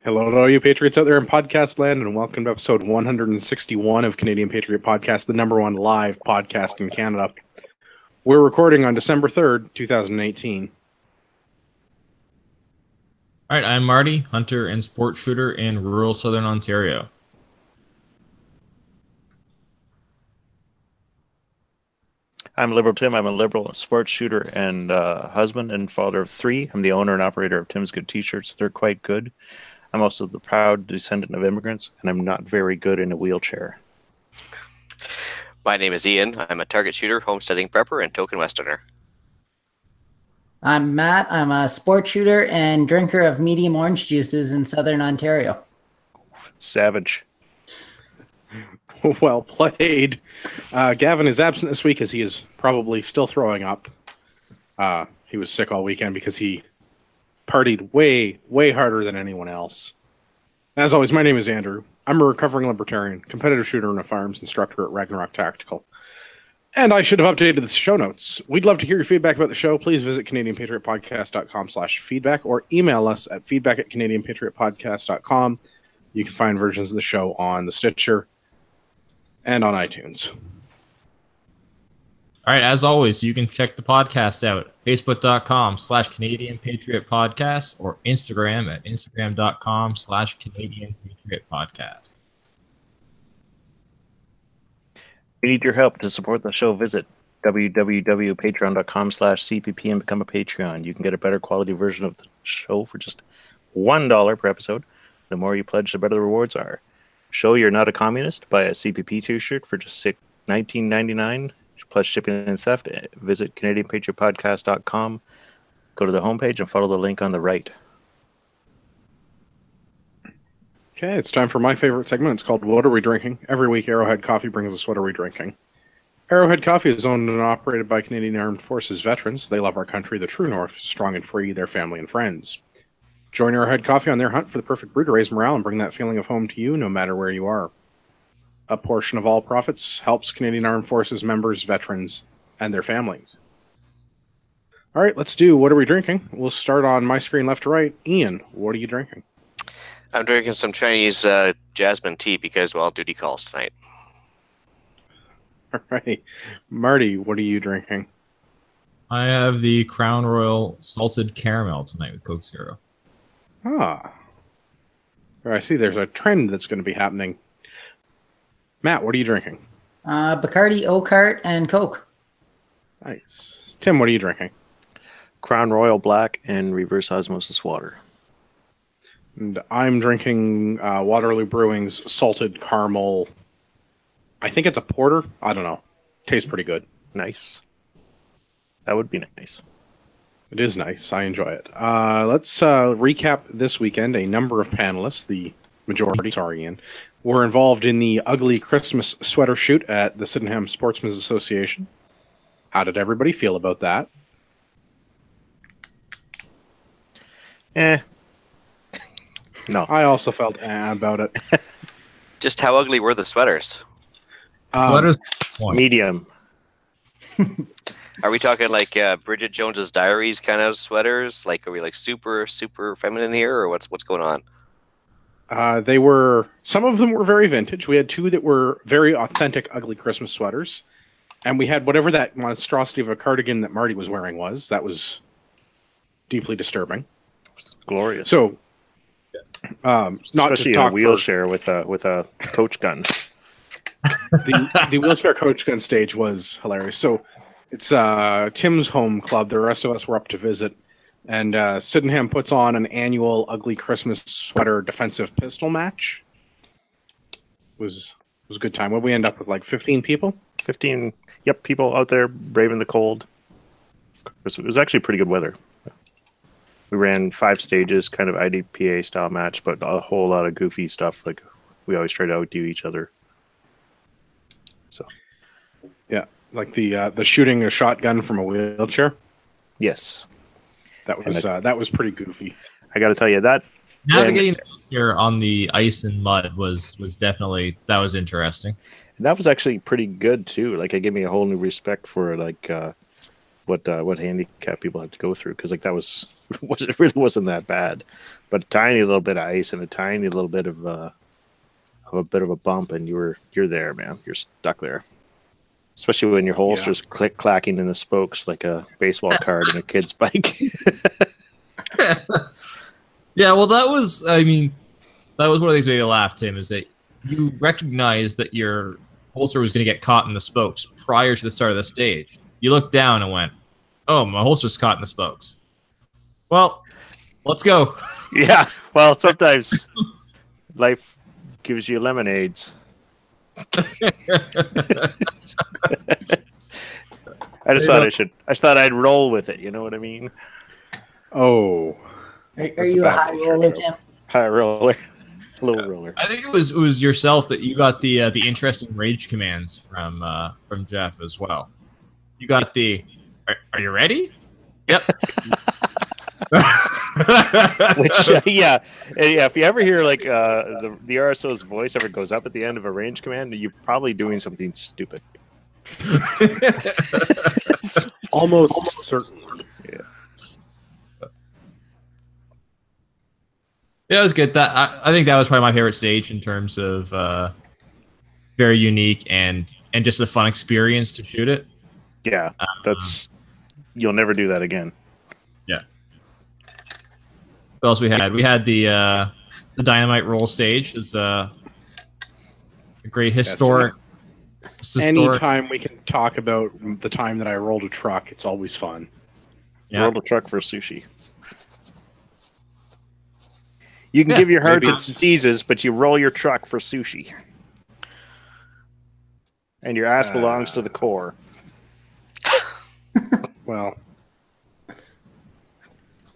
Hello to all you Patriots out there in podcast land, and welcome to episode 161 of Canadian Patriot Podcast, the number one live podcast in Canada. We're recording on December 3rd, 2018. All right, I'm Marty, hunter and sport shooter in rural southern Ontario. I'm Liberal Tim. I'm a liberal sports shooter and husband and father of three. I'm the owner and operator of Tim's Good T-shirts. They're quite good. I'm also the proud descendant of immigrants, and I'm not very good in a wheelchair. My name is Ian. I'm a target shooter, homesteading prepper, and token westerner. I'm Matt. I'm a sports shooter and drinker of medium orange juices in southern Ontario. Savage. Well played. Gavin is absent this week as he is probably still throwing up. He was sick all weekend because he partied way harder than anyone else. As always, my name is Andrew. I'm a recovering libertarian, competitive shooter and a firearms instructor at Ragnarok Tactical. And I should have updated the show notes. We'd love to hear your feedback about the show. Please visit CanadianPatriotPodcast.com/feedback or email us at feedback@CanadianPatriotPodcast.com. You can find versions of the show on the Stitcher and on iTunes. All right, as always, you can check the podcast out, facebook.com/Canadian Patriot Podcast or Instagram at Instagram.com/Canadian Patriot Podcast. If you need your help to support the show, visit www.patreon.com/CPP and become a Patreon. You can get a better quality version of the show for just $1 per episode. The more you pledge, the better the rewards are. Show you're not a communist. Buy a CPP t-shirt for just $19.99 plus shipping and theft. Visit CanadianPatriotPodcast.com. Go to the homepage and follow the link on the right. Okay, it's time for my favorite segment. It's called What Are We Drinking? Every week, Arrowhead Coffee brings us What Are We Drinking? Arrowhead Coffee is owned and operated by Canadian Armed Forces veterans. They love our country, the true North, strong and free, their family and friends. Join Arrowhead Coffee on their hunt for the perfect brew to raise morale and bring that feeling of home to you no matter where you are. A portion of all profits helps Canadian Armed Forces members, veterans, and their families. All right, let's do What Are We Drinking? We'll start on my screen left to right. Ian, what are you drinking? I'm drinking some Chinese jasmine tea because, well, duty calls tonight. All right. Marty, what are you drinking? I have the Crown Royal Salted Caramel tonight with Coke Zero. Ah. I see there's a trend that's going to be happening. Matt, what are you drinking? Bacardi, Oak Heart, and Coke. Nice. Tim, what are you drinking? Crown Royal Black and reverse osmosis water. And I'm drinking Waterloo Brewing's Salted Caramel. I think it's a porter. I don't know. Tastes pretty good. Nice. That would be nice. It is nice. I enjoy it. Let's recap this weekend. A number of panelists, the majority, Ian, were involved in the ugly Christmas sweater shoot at the Sydenham Sportsmen's Association. How did everybody feel about that? No. I also felt about it. Just how ugly were the sweaters? Sweaters? Medium. Are we talking like Bridget Jones's Diaries kind of sweaters? Like, are we like super feminine here, or what's going on? They were, some of them were very vintage. We had two that were very authentic, ugly Christmas sweaters. And we had whatever that monstrosity of a cardigan that Marty was wearing was. That was deeply disturbing. It's glorious. So, not especially to talk a wheelchair with a coach gun. The wheelchair coach gun stage was hilarious. So, it's Tim's home club. The rest of us were up to visit. And Sydenham puts on an annual ugly Christmas sweater defensive pistol match. It was a good time. What we end up with, like 15 people? 15, yep, people out there braving the cold. It was actually pretty good weather. We ran 5 stages, kind of IDPA style match, but a whole lot of goofy stuff. Like we always try to outdo each other. So, yeah, like the shooting a shotgun from a wheelchair. Yes. That was pretty goofy. I got to tell you that Navigating here on the ice and mud was definitely, that was interesting. that was actually pretty good too. Like it gave me a whole new respect for what handicap people have to go through, because like that it really wasn't that bad, but a tiny little bit of ice and a tiny little bit of a bit of a bump, and you're there, man. You're stuck there. Especially when your holster's clacking in the spokes like a baseball card in a kid's bike. Yeah, well, that was one of the things that made me laugh, Tim, is that you recognized that your holster was going to get caught in the spokes prior to the start of the stage. You looked down and went, "Oh, my holster's caught in the spokes. Well, let's go." Yeah, well, sometimes life gives you lemonades. I thought I'd roll with it. You know what I mean? Oh, Are you a high roller, Tim? High roller, low roller. I think it was yourself that you got the interesting rage commands from Jeff as well. You got the "Are you ready?" Yep. Which, yeah. If you ever hear like the RSO's voice ever goes up at the end of a range command, you're probably doing something stupid. almost certain. Yeah. Yeah, it was good. I think that was probably my favorite stage in terms of very unique and just a fun experience to shoot it. Yeah, you'll never do that again. Yeah. What else we had? We had the dynamite roll stage. It's a great historic. Anytime we can talk about the time that I rolled a truck, it's always fun. Yeah. Rolled a truck for sushi. You can give your heart to diseases, but you roll your truck for sushi. And your ass belongs to the core. Well,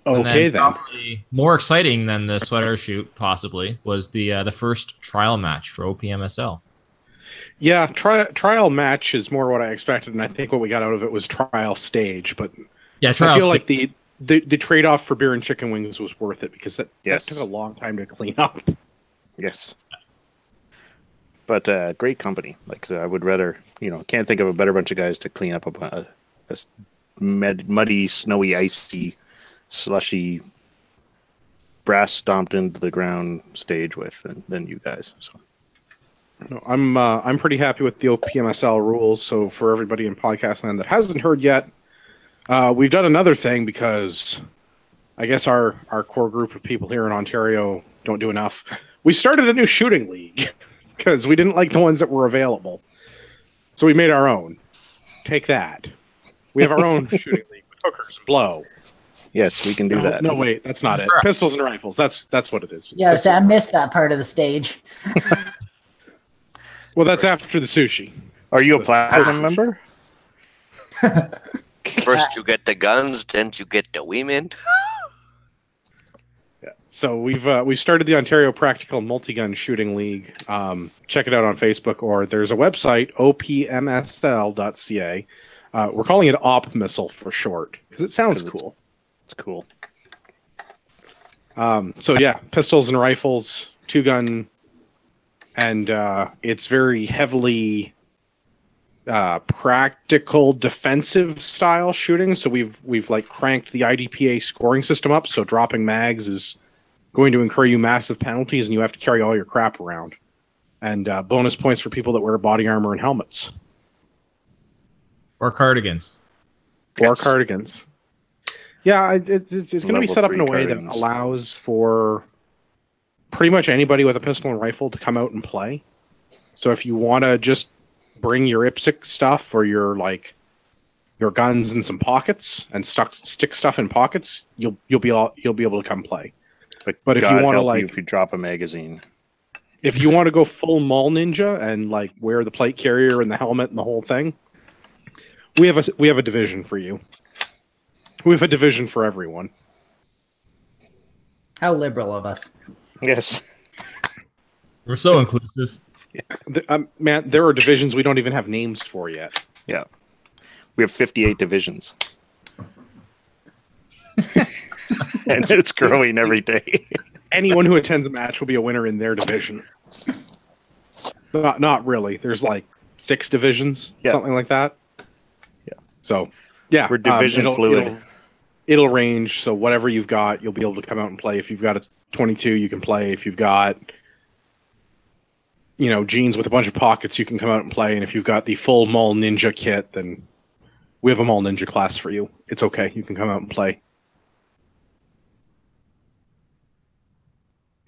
And okay then. Probably more exciting than the sweater shoot possibly was the first trial match for OPMSL. Yeah, trial match is more what I expected, and I think what we got out of it was trial stage. But Yeah, I trial feel like the trade-off for beer and chicken wings was worth it, because that took a long time to clean up. Yes. But great company. Like, I would rather, can't think of a better bunch of guys to clean up a muddy, snowy, icy, slushy, brass stomped into the ground stage with than you guys. So. No, I'm pretty happy with the OPMSL rules. So for everybody in podcast land that hasn't heard yet, we've done another thing, because I guess our core group of people here in Ontario don't do enough. We started a new shooting league because we didn't like the ones that were available. So we made our own. Take that. We have our own shooting league with hookers and blow. Yes, we can do that. No, wait, that's not it. Pistols and rifles. That's what it is. Yeah, so I missed that part of the stage. Well, that's after the sushi. Are you a platinum member? First you get the guns, then you get the women. Yeah. So we've started the Ontario Practical Multi-Gun Shooting League. Check it out on Facebook, or there's a website, opmsl.ca. We're calling it Op Missile for short, because it sounds cool. It's cool. So yeah, pistols and rifles, 2-gun, and it's very heavily practical defensive style shooting. So we've like cranked the IDPA scoring system up, so dropping mags is going to incur you massive penalties, and you have to carry all your crap around. And bonus points for people that wear body armor and helmets. Or cardigans. Or cardigans. Yeah, it's going to be set up in a way that cardigans. allows for pretty much anybody with a pistol and rifle to come out and play. So if you want to just bring your IPSC stuff or your guns in some pockets and stick stuff in pockets, you'll be able to come play. But if God you want help to if you drop a magazine, if you want to go full mall ninja and wear the plate carrier and the helmet and the whole thing, we have a division for you. We have a division for everyone. How liberal of us. yes, We're so inclusive. Man, there are divisions we don't even have names for yet. yeah, we have 58 divisions, and it's growing every day. Anyone who attends a match will be a winner in their division. Not really. There's 6 divisions, something like that. Yeah. So Yeah, We're division fluid. It'll range. So whatever you've got, you'll be able to come out and play. If you've got a 22, you can play. If you've got, jeans with a bunch of pockets, you can come out and play. And if you've got the full Maul Ninja kit, then we have a Maul Ninja class for you. It's okay. You can come out and play.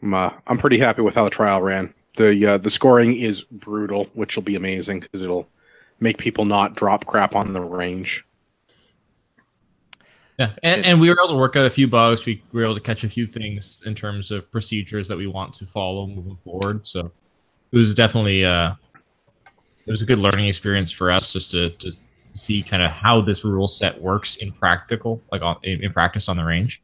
I'm pretty happy with how the trial ran. The scoring is brutal, which will be amazing because it'll make people not drop crap on the range. Yeah, and we were able to work out a few bugs. We were able to catch a few things in terms of procedures that we want to follow moving forward. So it was definitely it was a good learning experience for us just to see kind of how this rule set works in practical, in practice on the range.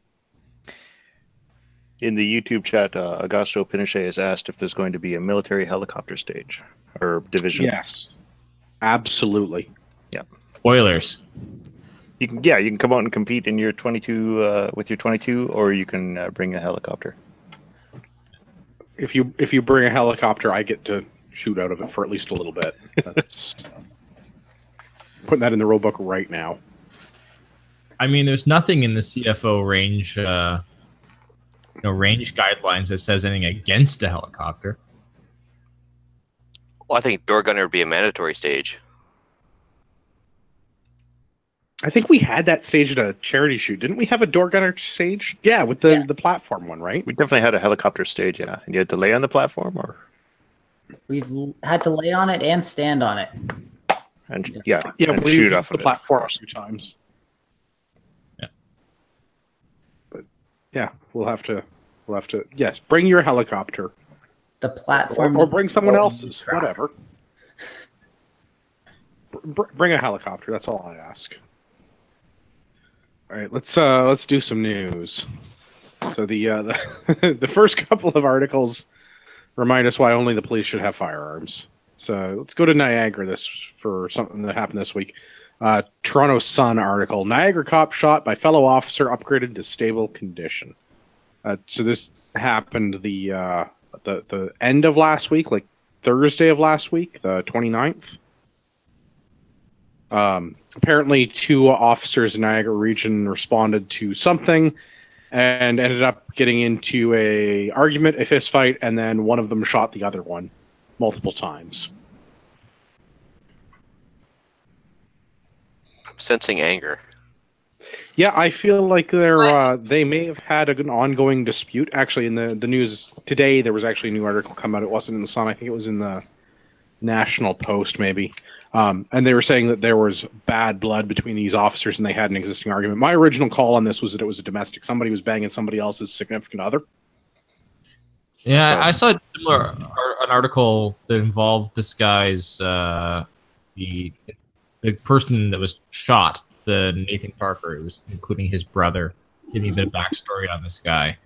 In the YouTube chat, Augusto Pinochet has asked if there's going to be a military helicopter stage or division. Yes, absolutely. Yeah, Oilers. You can come out and compete in your 22 with your 22, or you can bring a helicopter. If you bring a helicopter, I get to shoot out of it for at least a little bit. That's putting that in the rule book right now. I mean, there's nothing in the CFO range, range guidelines that says anything against a helicopter. Well, I think door gunner would be a mandatory stage. I think we had that stage at a charity shoot. Didn't we have a door gunner stage? Yeah, with the platform one, right? We definitely had a helicopter stage, yeah. And you had to lay on the platform, or We've had to lay on it and stand on it. and and we shoot used off the of it. platform a few times. Yeah. But yeah, we'll have to. Yes, bring your helicopter, The platform. or bring someone else's, whatever. Bring a helicopter. That's all I ask. All right, let's do some news. So the first couple of articles remind us why only the police should have firearms. So let's go to Niagara for something that happened this week. Toronto Sun article: Niagara cop shot by fellow officer upgraded to stable condition. So this happened the end of last week, like Thursday of last week, the 29th. Apparently, two officers in Niagara region responded to something and ended up getting into a argument, a fist fight, and then one of them shot the other one multiple times. I'm sensing anger. Yeah, I feel like they may have had an ongoing dispute. Actually, in the news today, there was actually a new article come out. It wasn't in the Sun. I think it was in the National Post, maybe. And they were saying that there was bad blood between these officers and they had an existing argument. My original call on this was that it was a domestic. Somebody was banging somebody else's significant other. Yeah, So- I saw an article that involved this guy's the person that was shot, the Nathan Parker. It was including his brother. Giving a bit of backstory on this guy,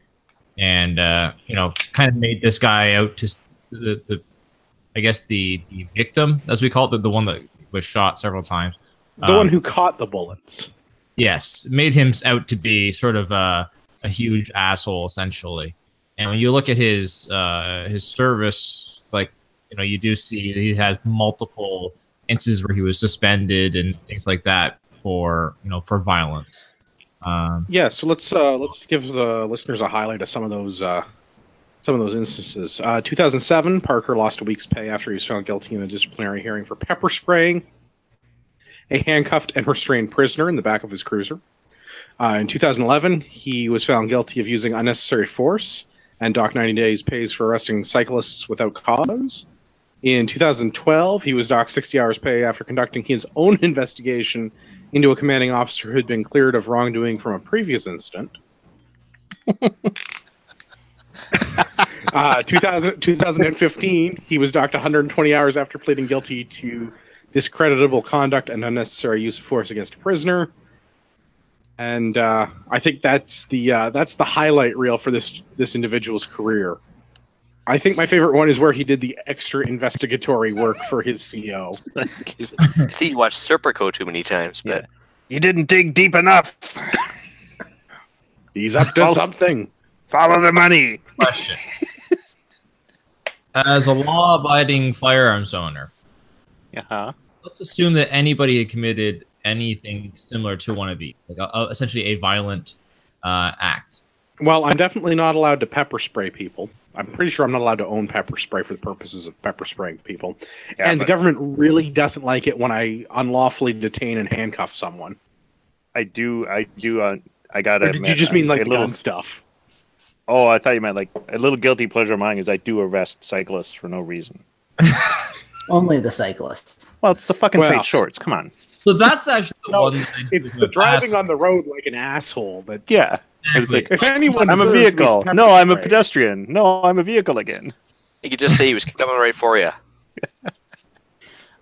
and kind of made this guy out to the I guess the victim, as we call it, the one that was shot several times. The one who caught the bullets. Yes, made him out to be sort of a huge asshole, essentially. And when you look at his service, you do see that he has multiple instances where he was suspended and things like that for violence. Yeah, so let's give the listeners a highlight of some of those instances. 2007, Parker lost a week's pay after he was found guilty in a disciplinary hearing for pepper spraying a handcuffed and restrained prisoner in the back of his cruiser. In 2011, he was found guilty of using unnecessary force and docked 90 days pays for arresting cyclists without cause. In 2012, he was docked 60 hours pay after conducting his own investigation into a commanding officer who had been cleared of wrongdoing from a previous incident. 2015, he was docked 120 hours after pleading guilty to discreditable conduct and unnecessary use of force against a prisoner. And I think that's the highlight reel for this individual's career. I think my favorite one is where he did the extra investigatory work for his CO. I think you watched Serpico too many times, but You didn't dig deep enough. He's up to something. Follow the money. Question. As a law-abiding firearms owner, Yeah. let's assume that anybody had committed anything similar to one of these, like essentially a violent act? Well, I'm definitely not allowed to pepper spray people. I'm pretty sure I'm not allowed to own pepper spray for the purposes of pepper spraying people. Yeah, and the government really doesn't like it when I unlawfully detain and handcuff someone. I do. I got Or to. did you just mean like gun stuff? Oh, I thought you meant like a little guilty pleasure of mine is I do arrest cyclists for no reason. Only the cyclists. Well, it's the fucking tight shorts. Come on. So that's actually the one. It's the driving on the road like an asshole. That Yeah. Exactly. if anyone, I'm a deserves to be vehicle. pepper No, I'm a sprayed. pedestrian. No, I'm a vehicle again. You could just say he was coming right for you.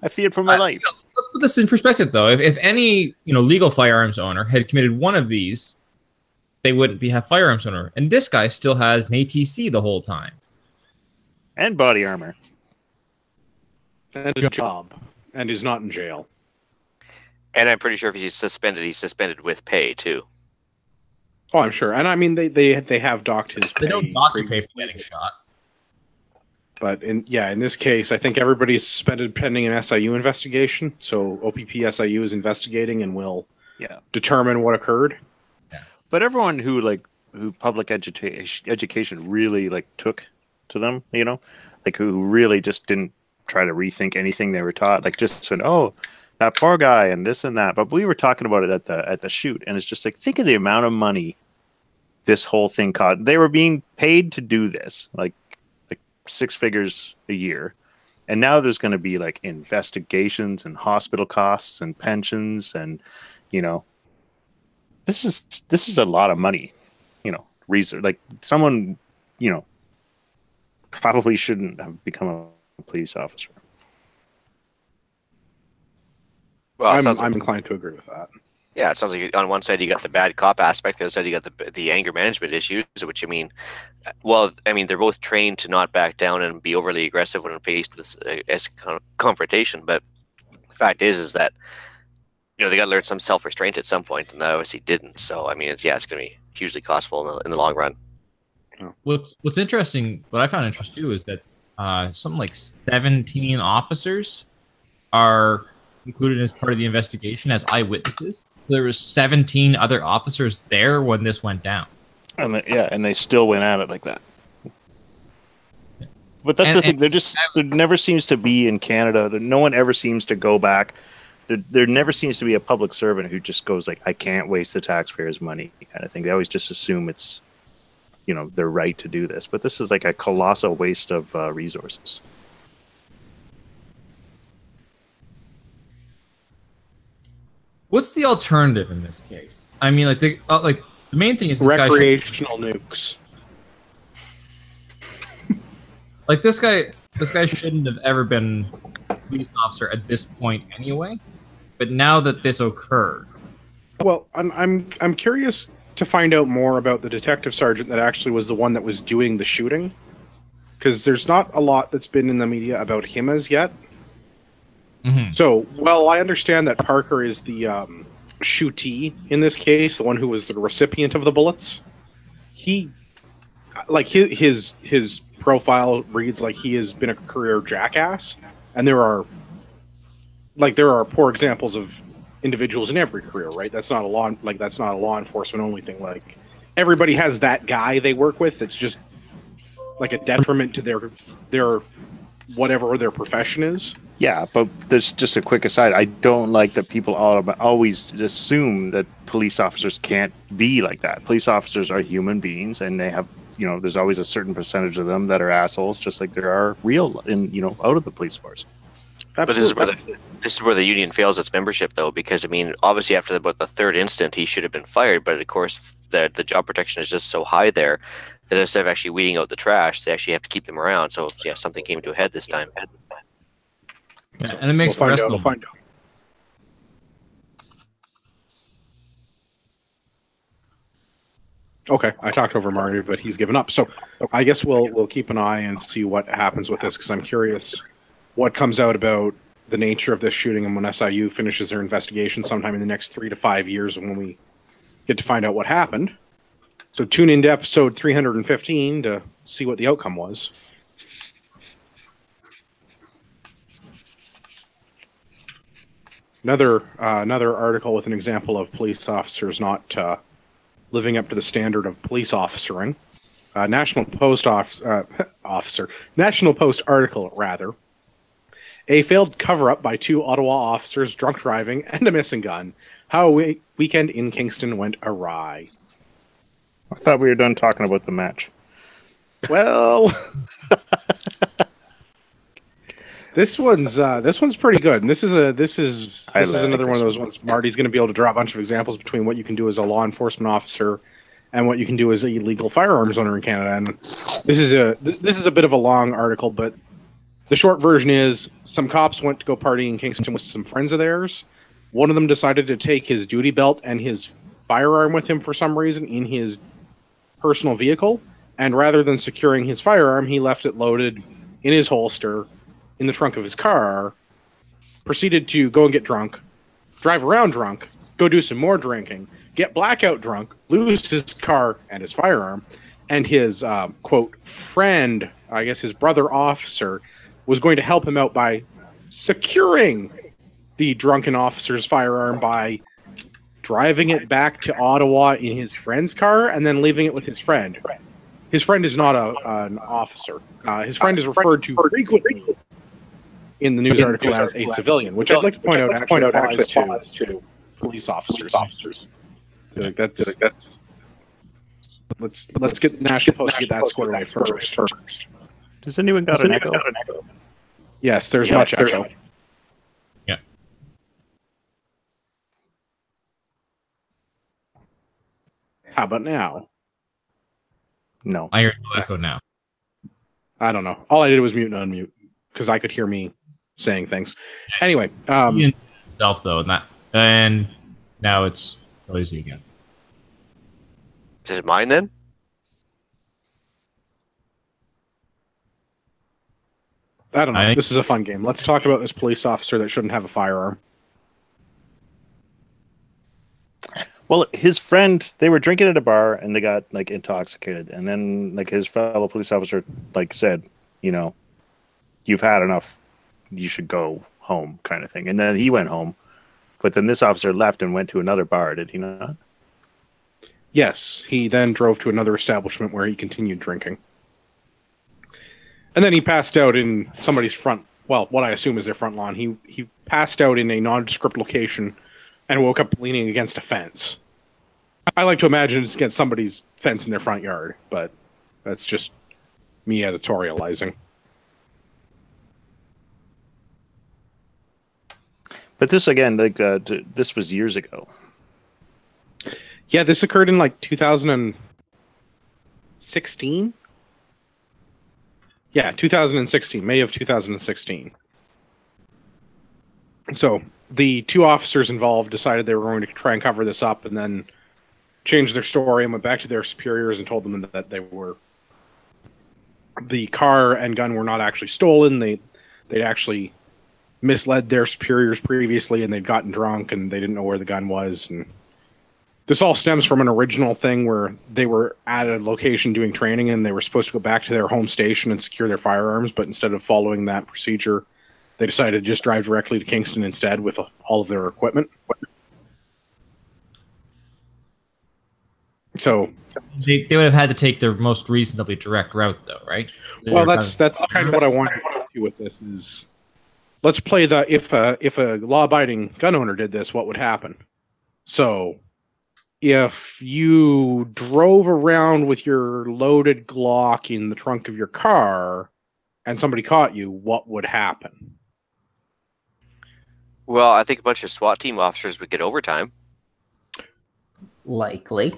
I feared for my life. Let's put this in perspective, though. If any legal firearms owner had committed one of these, they wouldn't have firearms owner. And this guy still has an ATC the whole time. And body armor. And a job, and is not in jail. And I'm pretty sure if he's suspended with pay too. Oh, I'm sure. And I mean, they have docked his pay. They don't dock your pay for getting shot. But in this case, I think everybody's suspended pending an SIU investigation. So OPP SIU is investigating and will determine what occurred. But everyone who public education really took to them, who really just didn't try to rethink anything they were taught, just said, "Oh, that poor guy," and this and that. But we were talking about it at the shoot, and it's just think of the amount of money this whole thing cost. They were being paid to do this, like 6 figures a year, and now there's going to be investigations and hospital costs and pensions, and this is a lot of money. Research someone probably shouldn't have become a police officer. Well, I'm inclined to agree with that. Yeah, it sounds like on one side you got the bad cop aspect, the other side you got the anger management issues, which they're both trained to not back down and be overly aggressive when faced with confrontation. But the fact is that they got to learn some self-restraint at some point, and they obviously didn't. So it's going to be hugely costful in the long run. What's interesting, what I found interesting too, is that something like 17 officers are included as part of the investigation as eyewitnesses. There was 17 other officers there when this went down. And they still went at it like that. But that's the thing. There never seems to be in Canada. No one ever seems to go back. There never seems to be a public servant who just goes I can't waste the taxpayers' money kind of thing. They always just assume it's, their right to do this. But this is a colossal waste of resources. What's the alternative in this case? I mean, the main thing is this recreational nukes. This guy shouldn't have ever been a police officer at this point anyway. But now that this occurred, well, I'm curious to find out more about the detective sergeant that actually was the one that was doing the shooting, because there's not a lot that's been in the media about him as yet. Mm-hmm. So, I understand that Parker is the shootee in this case, the one who was the recipient of the bullets. He, his profile reads like he has been a career jackass, and there are poor examples of individuals in every career, right? That's not a law enforcement only thing. Everybody has that guy they work with that's just a detriment to their whatever their profession is. Yeah, but there's just a quick aside. I don't like that people always assume that police officers can't be like that. Police officers are human beings, and they have, there's always a certain percentage of them that are assholes, just like there are real out of the police force. But this is where the union fails its membership, though, because obviously after about the third instant, he should have been fired. But of course, the job protection is just so high there that instead of actually weeding out the trash, they actually have to keep them around. So yeah, something came to a head this time. yeah, and it makes the rest of them. Okay, I talked over Mario, but he's given up. So I guess we'll keep an eye and see what happens with this, because I'm curious what comes out about the nature of this shooting and when SIU finishes their investigation sometime in the next 3 to 5 years, when we get to find out what happened. So tune in to episode 315 to see what the outcome was. Another article with an example of police officers not living up to the standard of police officering. National Post National Post article rather. A failed cover-up by 2 Ottawa officers, drunk driving, and a missing gun. How a weekend in Kingston went awry. I thought we were done talking about the match. Well, this one's pretty good. And this is another one of those ones. Marty's going to be able to draw a bunch of examples between what you can do as a law enforcement officer and what you can do as a illegal firearms owner in Canada. And this is a bit of a long article, but the short version is some cops went to go party in Kingston with some friends of theirs. One of them decided to take his duty belt and his firearm with him for some reason in his personal vehicle. And rather than securing his firearm, he left it loaded in his holster in the trunk of his car, proceeded to go and get drunk, drive around drunk, go do some more drinking, get blackout drunk, lose his car and his firearm, and his, quote, friend, I guess his brother officer, was going to help him out by securing the drunken officer's firearm by driving it back to Ottawa in his friend's car and then leaving it with his friend. His friend is not an officer. His friend is referred to frequently in the news article as a civilian, which I'd like to point out actually applies to police officers. Let's get the National Post to get that squared away first. Does anyone got an echo? Yes, there's much echo. Yeah. How about now? No. I hear no echo now. I don't know. All I did was mute and unmute because I could hear me saying things. Anyway, Self though, and now it's noisy again. Is it mine then? I don't know. This is a fun game. Let's talk about this police officer that shouldn't have a firearm. Well, his friend, they were drinking at a bar and they got like intoxicated, and then like his fellow police officer like said, you know, you've had enough, you should go home, kind of thing. And then he went home, but then this officer left and went to another bar. Did he not? Yes, he then drove to another establishment where he continued drinking. And then he passed out in somebody's front, well, what I assume is their front lawn. He passed out in a nondescript location and woke up leaning against a fence. I like to imagine it's against somebody's fence in their front yard, but that's just me editorializing. But this again, like this was years ago. Yeah, this occurred in like 2016. Yeah, 2016, May of 2016. So the 2 officers involved decided they were going to try and cover this up, and then changed their story and went back to their superiors and told them that the car and gun were not actually stolen. They'd actually misled their superiors previously, and they'd gotten drunk and they didn't know where the gun was. And this all stems from an original thing where they were at a location doing training and they were supposed to go back to their home station and secure their firearms, but instead of following that procedure, they decided to just drive directly to Kingston instead with all of their equipment. So they would have had to take their most reasonably direct route, though, right? Well, that's kind of what I wanted to do with this is, let's play the if a law-abiding gun owner did this, what would happen? So if you drove around with your loaded Glock in the trunk of your car and somebody caught you, what would happen? Well, I think a bunch of SWAT team officers would get overtime. Likely.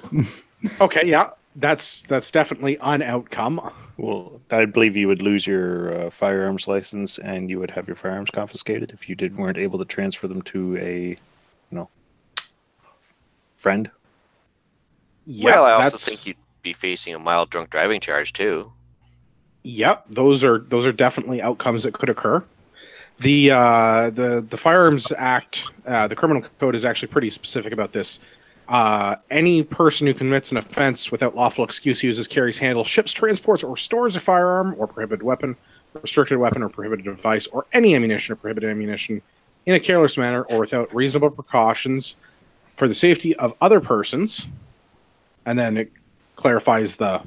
Okay, yeah, that's definitely an outcome. Well, I believe you would lose your firearms license and you would have your firearms confiscated if you weren't able to transfer them to a, friend. Yeah, well, I also think you'd be facing a mild drunk driving charge too. Yep, those are definitely outcomes that could occur. The Firearms Act, the criminal code is actually pretty specific about this. Any person who commits an offense without lawful excuse uses, carries, handles, ships, transports, or stores a firearm or prohibited weapon, restricted weapon or prohibited device, or any ammunition or prohibited ammunition in a careless manner or without reasonable precautions for the safety of other persons, and then it clarifies the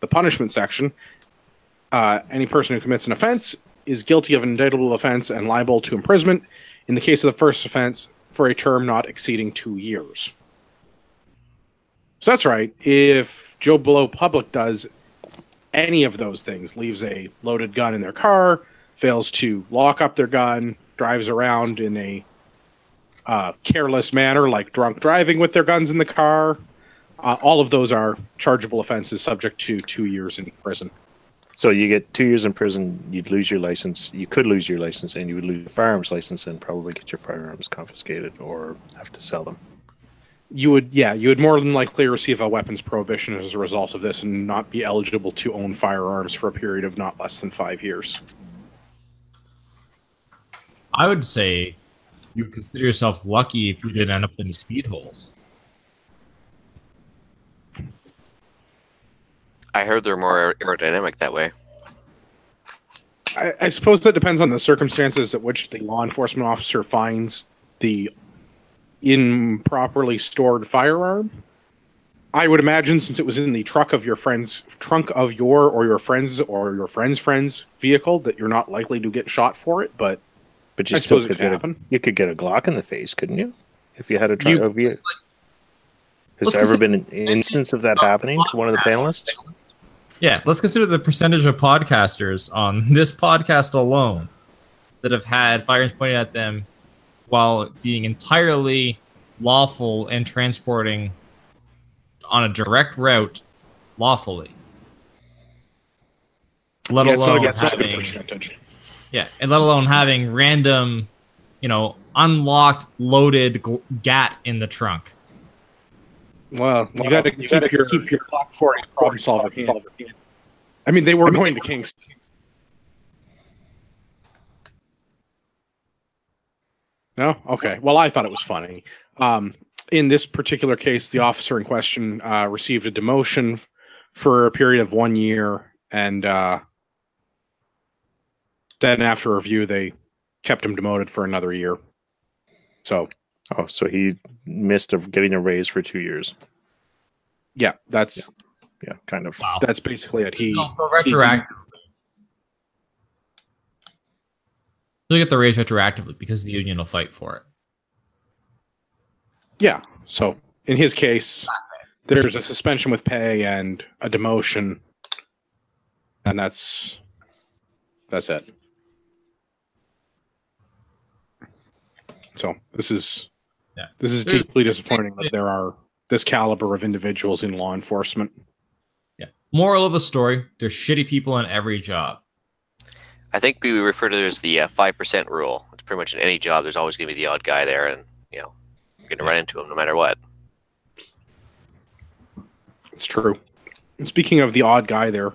punishment section. Any person who commits an offense is guilty of an indictable offense and liable to imprisonment in the case of the first offense for a term not exceeding 2 years. So that's right. If Joe Blow Public does any of those things, leaves a loaded gun in their car, fails to lock up their gun, drives around in a careless manner, like drunk driving with their guns in the car, all of those are chargeable offenses subject to 2 years in prison. So you get 2 years in prison, you'd lose your license. You could lose your license, and you would lose your firearms license and probably get your firearms confiscated or have to sell them. You would more than likely receive a weapons prohibition as a result of this and not be eligible to own firearms for a period of not less than 5 years. I would say you consider yourself lucky if you didn't end up in any speed holes. I heard they're more aerodynamic that way. I suppose that depends on the circumstances at which the law enforcement officer finds the improperly stored firearm. I would imagine, since it was in the trunk of your friend's vehicle, that you're not likely to get shot for it. But you I suppose it could happen. You could get a Glock in the face, couldn't you? If you had a vehicle. Has there ever been an instance of that happening to one of the panelists? Yeah, let's consider the percentage of podcasters on this podcast alone that have had firearms pointed at them while being entirely lawful and transporting on a direct route lawfully. Let alone having random, unlocked, loaded GAT in the trunk. Well, you got to keep your Glock 40 problem solver. I mean, they were going to Kingston. No? Okay. Well, I thought it was funny. In this particular case, the officer in question received a demotion for a period of 1 year, and then after review, they kept him demoted for another year. So he missed getting a raise for 2 years. Yeah, that's kind of. Wow. That's basically it. Retroactive. You'll get the raise retroactively because the union will fight for it. Yeah. So in his case, there's a suspension with pay and a demotion, and that's it. So this is deeply disappointing that there are this caliber of individuals in law enforcement. Yeah. Moral of the story: there's shitty people in every job. I think we refer to it as the 5% rule. It's pretty much in any job. There's always going to be the odd guy there, and you're going to run into him no matter what. It's true. And speaking of the odd guy there,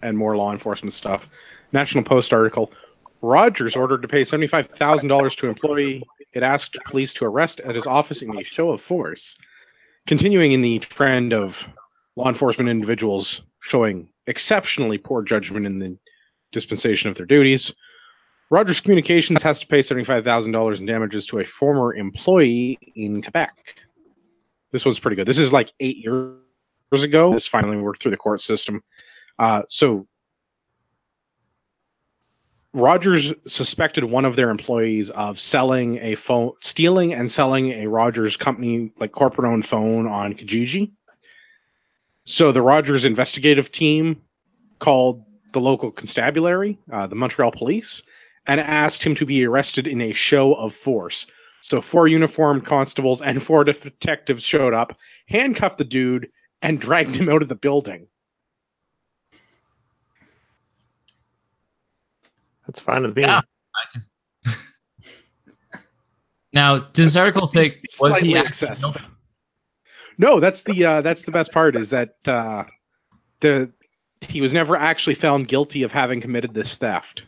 and more law enforcement stuff, National Post article: Rogers ordered to pay $75,000 to employee it asked police to arrest at his office in a show of force. Continuing in the trend of law enforcement individuals showing exceptionally poor judgment in the dispensation of their duties, Rogers Communications has to pay $75,000 in damages to a former employee in Quebec. This one's pretty good. This is like 8 years ago. This finally worked through the court system. So Rogers suspected one of their employees of stealing and selling a Rogers company, like corporate-owned phone on Kijiji. So the Rogers investigative team called the local constabulary, the Montreal police, and asked him to be arrested in a show of force. So 4 uniformed constables and 4 detectives showed up, handcuffed the dude, and dragged him out of the building. That's fine with me. Yeah. Now, does this article say was he excessive? No, that's the best part is that he was never actually found guilty of having committed this theft.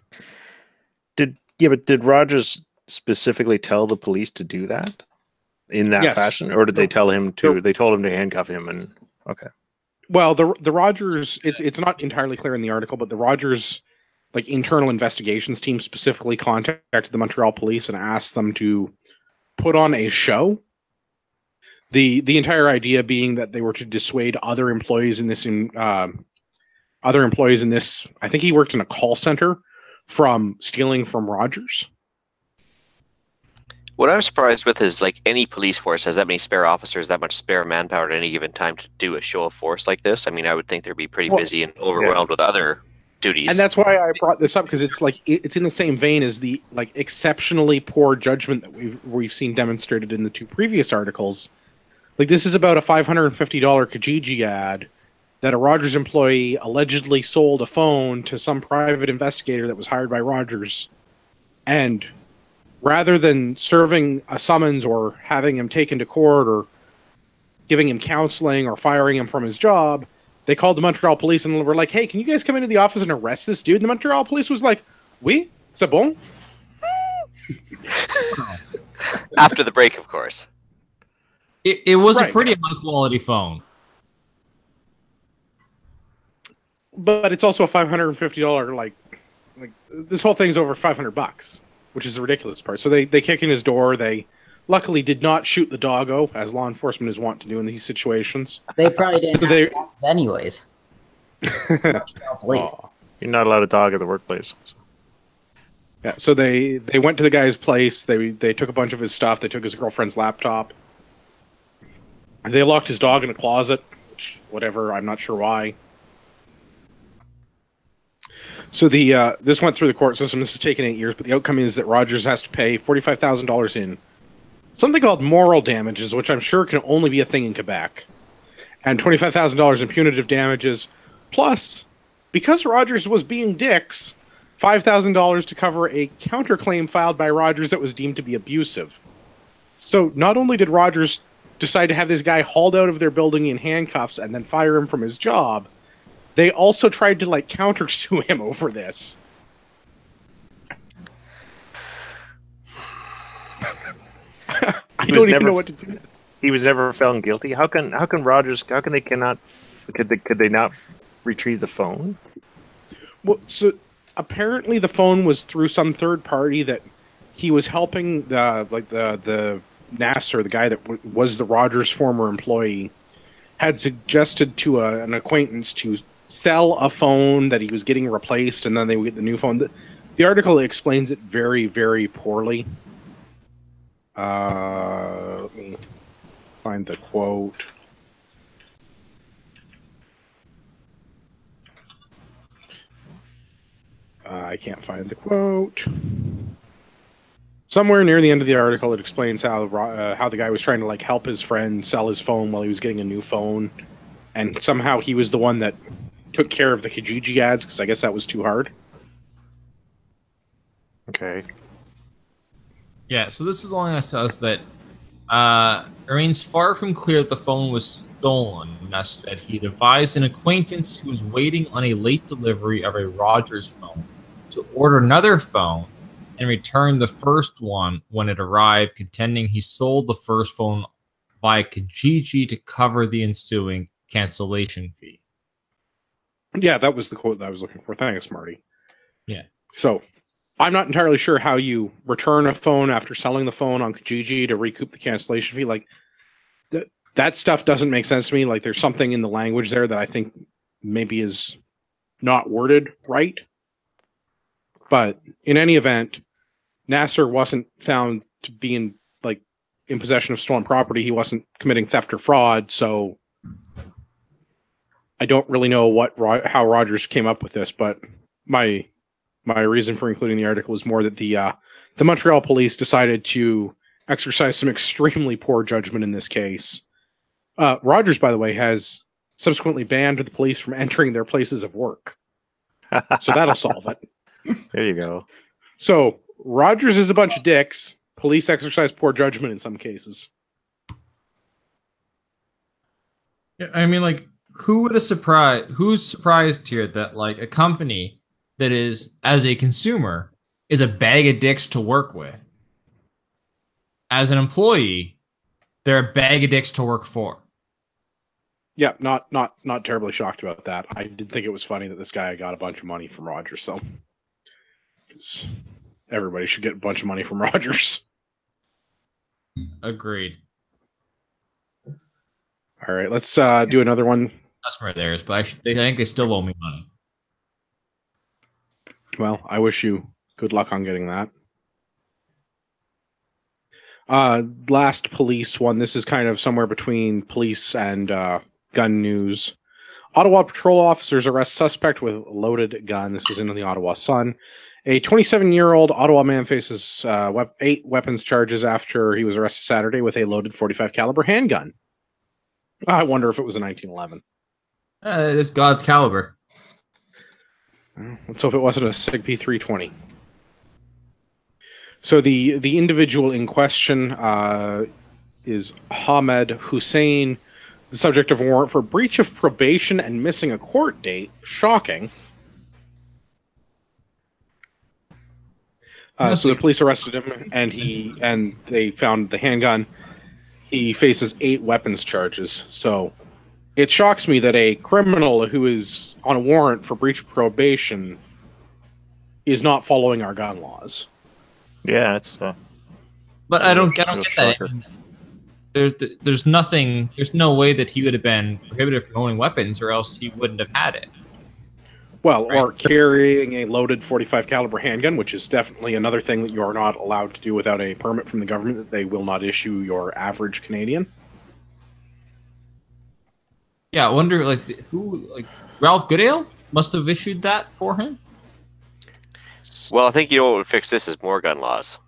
Did Rogers specifically tell the police to do that in that fashion, or did they tell him to? They told him to handcuff him, and okay. Well, the Rogers, it's not entirely clear in the article, but the Rogers like internal investigations team specifically contacted the Montreal police and asked them to put on a show. The entire idea being that they were to dissuade other employees in this I think he worked in a call center, from stealing from Rogers. What I'm surprised with is like any police force has that many spare officers, that much spare manpower at any given time to do a show of force like this. I mean, I would think they'd be pretty busy and overwhelmed with other duties. And that's why I brought this up, because it's like it's in the same vein as the like exceptionally poor judgment that we've seen demonstrated in the two previous articles. Like, this is about a $550 Kijiji ad that a Rogers employee allegedly sold a phone to some private investigator that was hired by Rogers, and rather than serving a summons or having him taken to court or giving him counseling or firing him from his job, they called the Montreal police and were like, "Hey, can you guys come into the office and arrest this dude?" And the Montreal police was like, "Oui, c'est bon." After the break, of course. It was a pretty high quality phone. But it's also a $550 like this whole thing's over $500, which is the ridiculous part. So they kick in his door. They luckily did not shoot the doggo, as law enforcement is wont to do in these situations. They probably didn't have guns anyways. Police. You're not allowed a dog at the workplace. So. Yeah, so they went to the guy's place. They took a bunch of his stuff. They took his girlfriend's laptop. They locked his dog in a closet, which, whatever, I'm not sure why. So this went through the court system. This has taken 8 years, but the outcome is that Rogers has to pay $45,000 in something called moral damages, which I'm sure can only be a thing in Quebec, and $25,000 in punitive damages, plus, because Rogers was being dicks, $5,000 to cover a counterclaim filed by Rogers that was deemed to be abusive. So not only did Rogers decide to have this guy hauled out of their building in handcuffs and then fire him from his job, they also tried to like countersue him over this. I don't even know what to do. He was never found guilty. How can Rogers? How can they cannot? Could they not retrieve the phone? Well, so apparently the phone was through some third party that he was helping the Nasser, the guy that was the Rogers former employee, had suggested to an acquaintance to sell a phone that he was getting replaced, and then they would get the new phone. The article explains it very, very poorly. Let me find the quote. I can't find the quote. Somewhere near the end of the article, it explains how the guy was trying to like help his friend sell his phone while he was getting a new phone, and somehow he was the one that took care of the Kijiji ads, because I guess that was too hard. Okay. Yeah, so this is the line that says that it remains far from clear that the phone was stolen. Ness said he advised an acquaintance who was waiting on a late delivery of a Rogers phone to order another phone and return the first one when it arrived, contending he sold the first phone by Kijiji to cover the ensuing cancellation fee. Yeah, that was the quote that I was looking for. Thanks, Marty. Yeah. So, I'm not entirely sure how you return a phone after selling the phone on Kijiji to recoup the cancellation fee. Like, that stuff doesn't make sense to me. Like, there's something in the language there that I think maybe is not worded right. But in any event, Nasser wasn't found to be in possession of stolen property. He wasn't committing theft or fraud, so I don't really know how Rogers came up with this, but my reason for including the article was more that the Montreal police decided to exercise some extremely poor judgment in this case. Rogers, by the way, has subsequently banned the police from entering their places of work. So that'll solve it. There you go. So Rogers is a bunch of dicks. Police exercise poor judgment in some cases. Yeah, I mean, like, who's surprised here that like a company that is, as a consumer, is a bag of dicks to work with? As an employee, they're a bag of dicks to work for. Yeah, not terribly shocked about that. I did think it was funny that this guy got a bunch of money from Rogers, so Everybody should get a bunch of money from Rogers. Agreed. All right, let's do another one. Customer of theirs, but I think they still owe me money. Well, I wish you good luck on getting that. Last police one. This is kind of somewhere between police and gun news. Ottawa patrol officers arrest suspect with loaded gun. This is in the Ottawa Sun. A 27-year-old Ottawa man faces 8 weapons charges after he was arrested Saturday with a loaded .45 caliber handgun. I wonder if it was a 1911. It's God's caliber. Let's hope it wasn't a SIG P320. So the individual in question is Ahmed Hussein, the subject of a warrant for breach of probation and missing a court date. Shocking. So the police arrested him, and they found the handgun. He faces 8 weapons charges. So it shocks me that a criminal who is on a warrant for breach of probation is not following our gun laws. Yeah, it's. But I don't get that. Shocker. There's nothing. There's no way that he would have been prohibited from owning weapons, or else he wouldn't have had it. Well, or carrying a loaded .45 caliber handgun, which is definitely another thing that you are not allowed to do without a permit from the government that they will not issue your average Canadian. Yeah, I wonder, Ralph Goodale must have issued that for him? Well, I think what would fix this is more gun laws.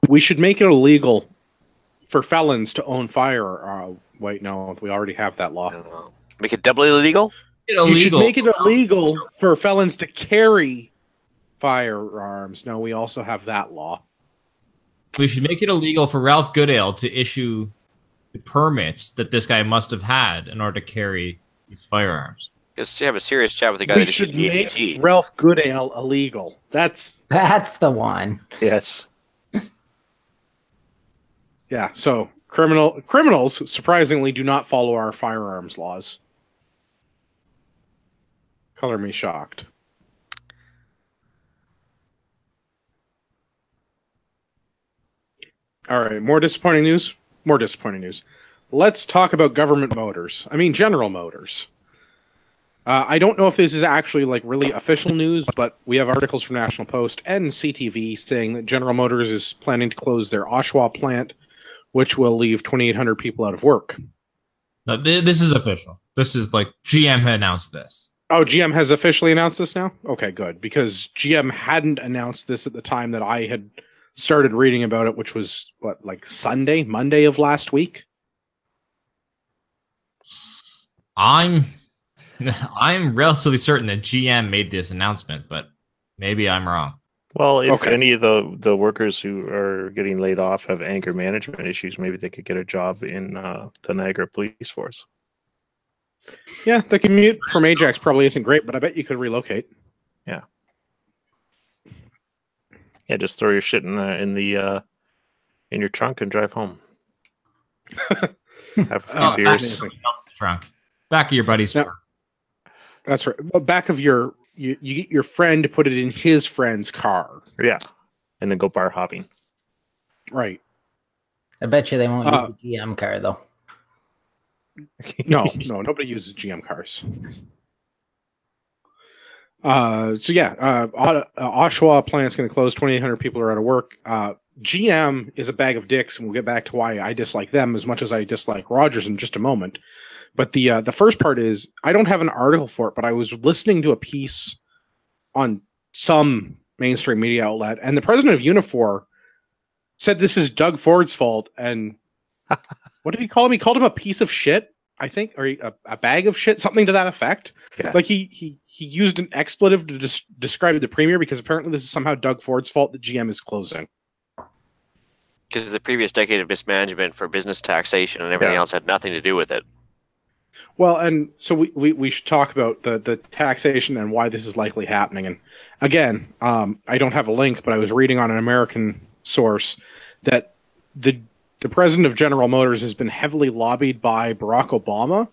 We should make it illegal for felons to own fire. Wait, no, we already have that law. I don't know. Make it doubly illegal? You should make it illegal for felons to carry firearms. No, we also have that law. We should make it illegal for Ralph Goodale to issue the permits that this guy must have had in order to carry these firearms. Just have a serious chat with the guy We that issued should the make ATT. Ralph Goodale illegal. That's the one. Yes. yeah. So criminals surprisingly do not follow our firearms laws. Color me shocked. All right, more disappointing news. More disappointing news. Let's talk about government motors. I mean, General Motors. I don't know if this is actually really official news, but we have articles from National Post and CTV saying that General Motors is planning to close their Oshawa plant, which will leave 2,800 people out of work. No, this is official. This is GM had announced this. Oh, GM has officially announced this now? Okay, good. Because GM hadn't announced this at the time that I had started reading about it, which was, Monday of last week? I'm relatively certain that GM made this announcement, but maybe I'm wrong. Well, if any of the workers who are getting laid off have anger management issues, maybe they could get a job in the Niagara Police Force. Yeah, the commute from Ajax probably isn't great, but I bet you could relocate. Yeah. Yeah, just throw your shit in your trunk and drive home. Have a few beers. Trunk. Back of your buddy's trunk. That's right. Well, back of you get your friend to put it in his friend's car. Yeah. And then go bar hopping. Right. I bet you they won't use the GM car, though. No, nobody uses GM cars. Oshawa plant's going to close. 2,800 people are out of work. GM is a bag of dicks, and we'll get back to why I dislike them as much as I dislike Rogers in just a moment. But the first part is, I don't have an article for it, but I was listening to a piece on some mainstream media outlet, and the president of Unifor said this is Doug Ford's fault, and what did he call him? He called him a piece of shit, I think, or a bag of shit, something to that effect. Yeah. He used an expletive to describe the premier, because apparently this is somehow Doug Ford's fault that GM is closing. Because the previous decade of mismanagement for business taxation and everything else had nothing to do with it. Well, and so we should talk about the taxation and why this is likely happening. And again, I don't have a link, but I was reading on an American source that the president of General Motors has been heavily lobbied by Barack Obama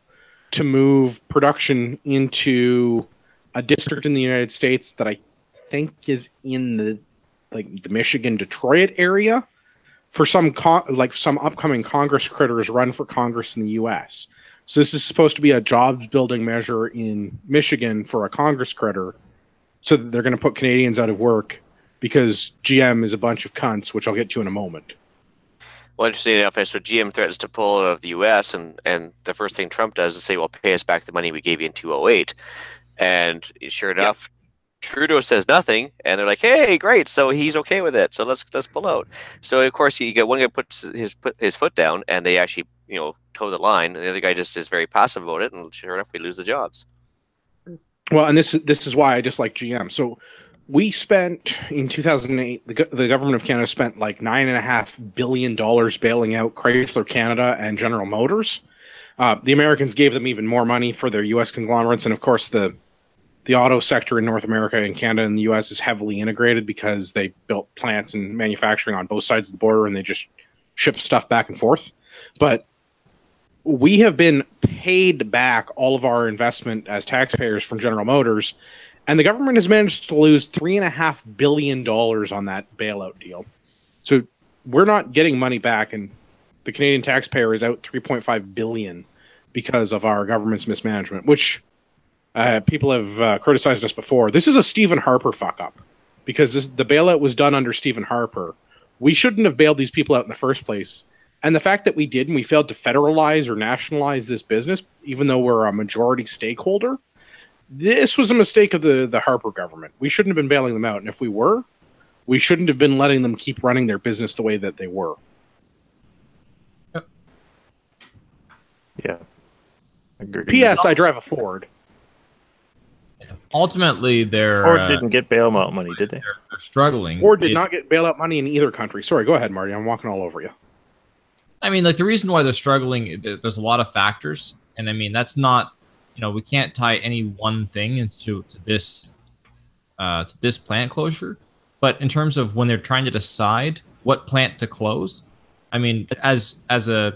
to move production into a district in the United States that I think is in the Michigan Detroit area for some some upcoming Congress critters run for Congress in the U.S. So this is supposed to be a jobs building measure in Michigan for a Congress critter, so that they're going to put Canadians out of work because GM is a bunch of cunts, which I'll get to in a moment. Well, interesting enough, so GM threatens to pull out of the U.S. and the first thing Trump does is say, "Well, pay us back the money we gave you in 2008." And sure enough, Trudeau says nothing, and they're like, "Hey, great! So he's okay with it. So let's pull out." So of course, you get one guy puts his foot down, and they actually toe the line. And the other guy just is very passive about it, and sure enough, we lose the jobs. Well, and this is why I dislike GM. So we spent in 2008, the government of Canada spent like $9.5 billion bailing out Chrysler Canada and General Motors. The Americans gave them even more money for their U.S. conglomerates, and of course the auto sector in North America and Canada and the U.S. is heavily integrated because they built plants and manufacturing on both sides of the border, and they just ship stuff back and forth. But we have been paid back all of our investment as taxpayers from General Motors, and the government has managed to lose $3.5 billion on that bailout deal. So we're not getting money back, and the Canadian taxpayer is out $3.5 billion because of our government's mismanagement, which people have criticized us before. This is a Stephen Harper fuck-up, because the bailout was done under Stephen Harper. We shouldn't have bailed these people out in the first place. And the fact that we did, and we failed to federalize or nationalize this business, even though we're a majority stakeholder, this was a mistake of the Harper government. We shouldn't have been bailing them out. And if we were, we shouldn't have been letting them keep running their business the way that they were. Yep. Yeah. P.S. I drive a Ford. Ultimately, Ford didn't get bailout money, did they? They're struggling. Ford did not get bailout money in either country. Sorry, go ahead, Marty. I'm walking all over you. I mean, like, the reason why they're struggling, there's a lot of factors, and I mean, that's not, we can't tie any one thing into this plant closure. But in terms of when they're trying to decide what plant to close, I mean, as a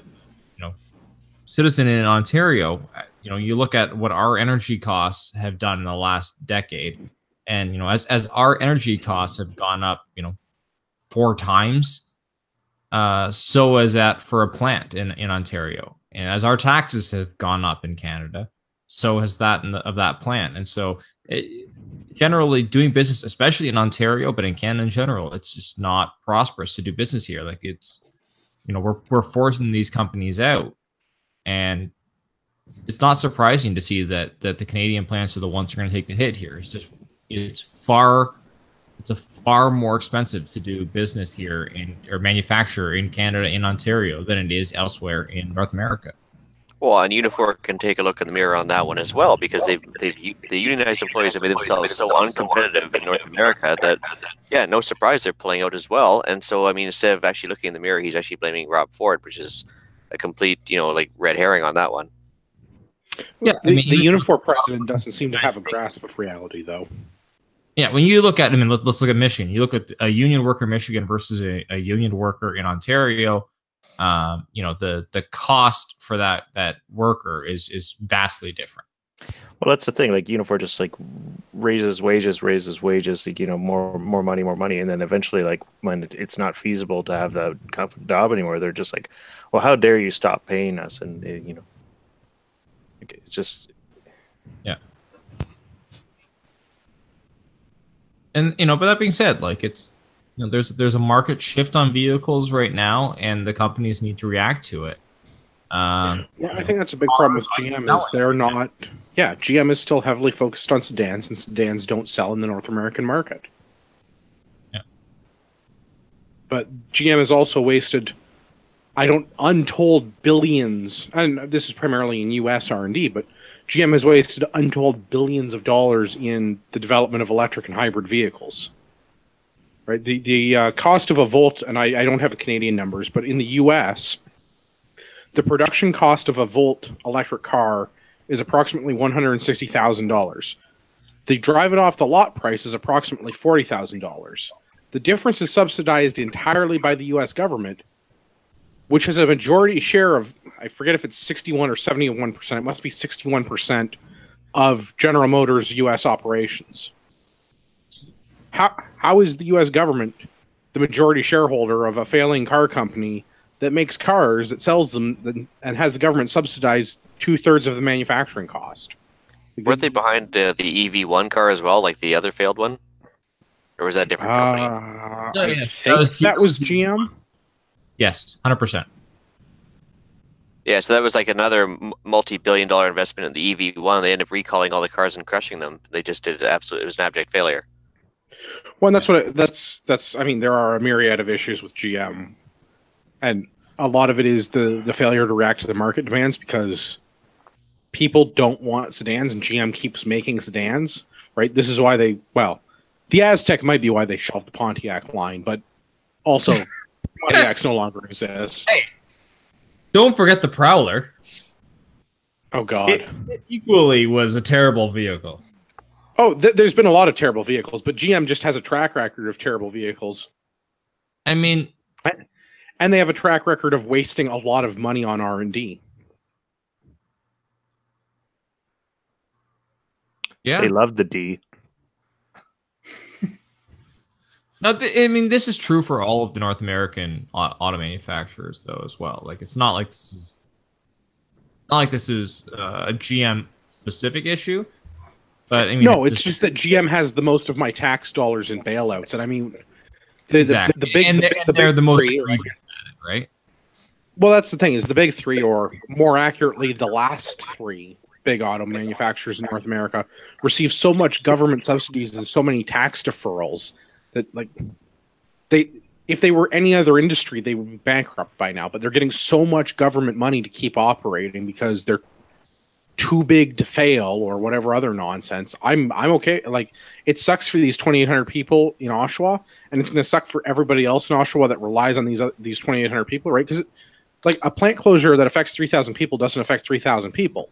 citizen in Ontario, you look at what our energy costs have done in the last decade, and as our energy costs have gone up 4 times, so is that for a plant in Ontario, and as our taxes have gone up in Canada, so has that of that plant. And so generally doing business, especially in Ontario, but in Canada in general, it's just not prosperous to do business here. Like, it's we're forcing these companies out, and it's not surprising to see that the Canadian plants are the ones who are going to take the hit here. It's far more expensive to do business here or manufacture in Canada, in Ontario, than it is elsewhere in North America. Well, and Unifor can take a look in the mirror on that one as well, because the unionized employees have made themselves so uncompetitive in North America that, yeah, no surprise they're pulling out as well. And so, I mean, instead of actually looking in the mirror, he's actually blaming Rob Ford, which is a complete, red herring on that one. Yeah, the Unifor president doesn't seem to have a grasp of reality, though. Yeah, when you look at, let's look at Michigan. You look at a union worker in Michigan versus a union worker in Ontario. The cost for that worker is vastly different. Well, that's the thing. Like, Unifor just raises wages, more money, and then eventually, like, when it's not feasible to have that job anymore, they're just like, well, how dare you stop paying us? And it's just, yeah. And but that being said, like, it's there's a market shift on vehicles right now, and the companies need to react to it. I think that's a big problem with GM is they're not. Yeah, GM is still heavily focused on sedans, and sedans don't sell in the North American market. Yeah. But GM has also wasted, untold billions, and this is primarily in U.S. R&D, but GM has wasted untold billions of dollars in the development of electric and hybrid vehicles. Right, the cost of a Volt, and I don't have the Canadian numbers, but in the U.S., the production cost of a Volt electric car is approximately $160,000. The drive it off the lot price is approximately $40,000. The difference is subsidized entirely by the U.S. government, which has a majority share of, I forget if it's 61 or 71%, it must be 61% of General Motors' U.S. operations. how is the U.S. government the majority shareholder of a failing car company that makes cars, that sells them, and has the government subsidize 2/3 of the manufacturing cost? Weren't they behind the EV1 car as well, like the other failed one? Or was that a different company? I think that was GM. Yes, 100%. Yeah, so that was like another multi-billion-dollar investment in the EV1. They ended up recalling all the cars and crushing them. They just did it was an abject failure. Well, and that's. I mean, there are a myriad of issues with GM, and a lot of it is the failure to react to the market demands because people don't want sedans, and GM keeps making sedans. Right. This is why the Aztec might be why they shelved the Pontiac line, but also Pontiacs no longer exist. Hey, don't forget the Prowler. Oh God! It equally was a terrible vehicle. Oh, there's been a lot of terrible vehicles, but GM just has a track record of terrible vehicles. I mean, and they have a track record of wasting a lot of money on R&D. Yeah, They love the D. No, I mean, this is true for all of the North American auto manufacturers, though, as well. Like, it's not like this is a GM specific issue. But I mean, no, it's just that GM has the most of my tax dollars in bailouts, and I mean, the big they're the most three, right? Well, that's the thing, is the big three, or more accurately, the last three big auto manufacturers in North America receive so much government subsidies and so many tax deferrals that, like, if they were any other industry, they would be bankrupt by now. But they're getting so much government money to keep operating because they're too big to fail or whatever other nonsense. I'm okay. Like, it sucks for these 2,800 people in Oshawa, and it's going to suck for everybody else in Oshawa that relies on these 2,800 people, right? Because like a plant closure that affects 3,000 people doesn't affect 3,000 people.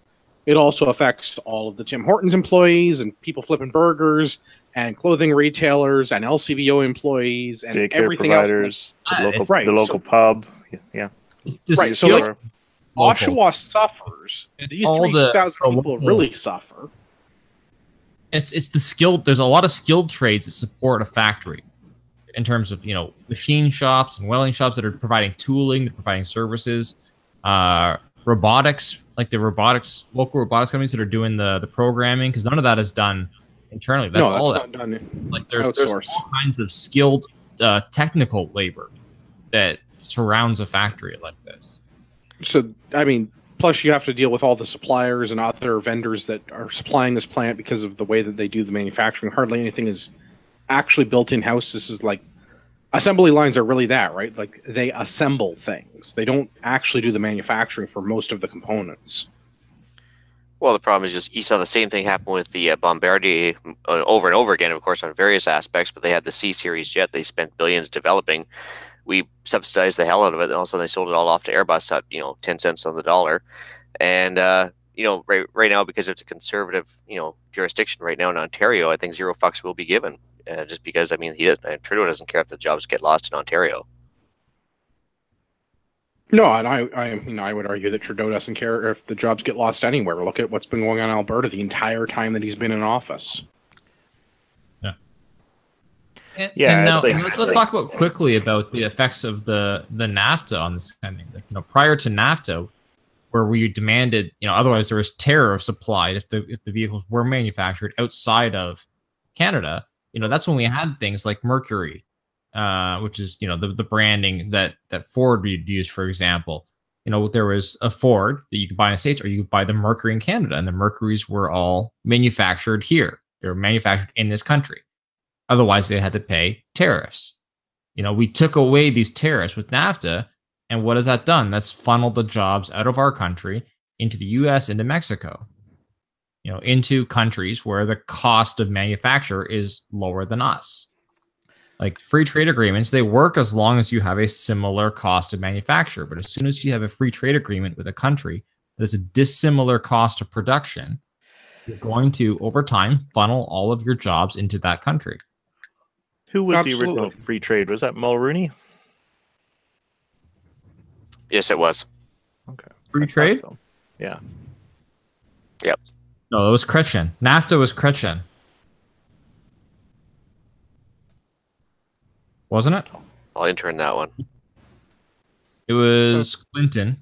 It also affects all of the Tim Hortons employees and people flipping burgers and clothing retailers and LCBO employees and daycare everything providers, else. the local pub. Yeah. Right. So like, Oshawa suffers. These 3,000 people really suffer. It's the skilled. There's a lot of skilled trades that support a factory, in terms of, you know, machine shops and welding shops that are providing tooling, they're providing services, robotics, like the local robotics companies that are doing the programming, because none of that is done internally. That's not done. Like there's all kinds of skilled technical labor that surrounds a factory like this. So, I mean, plus you have to deal with all the suppliers and other vendors that are supplying this plant because of the way that they do the manufacturing. Hardly anything is actually built in-house. This is like, assembly lines are really that, right? Like, they assemble things. They don't actually do the manufacturing for most of the components. Well, the problem is just you saw the same thing happen with the Bombardier over and over again, of course, on various aspects, but they had the C-Series jet. They spent billions developing. We subsidized the hell out of it, and also they sold it all off to Airbus at 10 cents on the dollar. And right now, because it's a conservative jurisdiction right now in Ontario, I think zero fucks will be given. Just because, I mean, Trudeau doesn't care if the jobs get lost in Ontario. No, and I would argue that Trudeau doesn't care if the jobs get lost anywhere. Look at what's been going on in Alberta the entire time that he's been in office. And now let's talk about quickly about the effects of the NAFTA on this spending. Prior to NAFTA, where we demanded, otherwise there was terror of supply if the vehicles were manufactured outside of Canada. That's when we had things like Mercury, which is the branding that Ford would use, for example. There was a Ford that you could buy in the States, or you could buy the Mercury in Canada, and the Mercuries were all manufactured here. They were manufactured in this country. Otherwise, they had to pay tariffs. We took away these tariffs with NAFTA, and what has that done? That's funneled the jobs out of our country into the U.S., into Mexico, into countries where the cost of manufacture is lower than us. Like free trade agreements, they work as long as you have a similar cost of manufacture. But as soon as you have a free trade agreement with a country that is a dissimilar cost of production, you're going to, over time, funnel all of your jobs into that country. Who was the original free trade? Was that Mulroney? Yes, it was. Okay. Free trade? So. Yeah. Yep. No, it was Chrétien. NAFTA was Chrétien. Wasn't it? I'll intern that one. It was Clinton.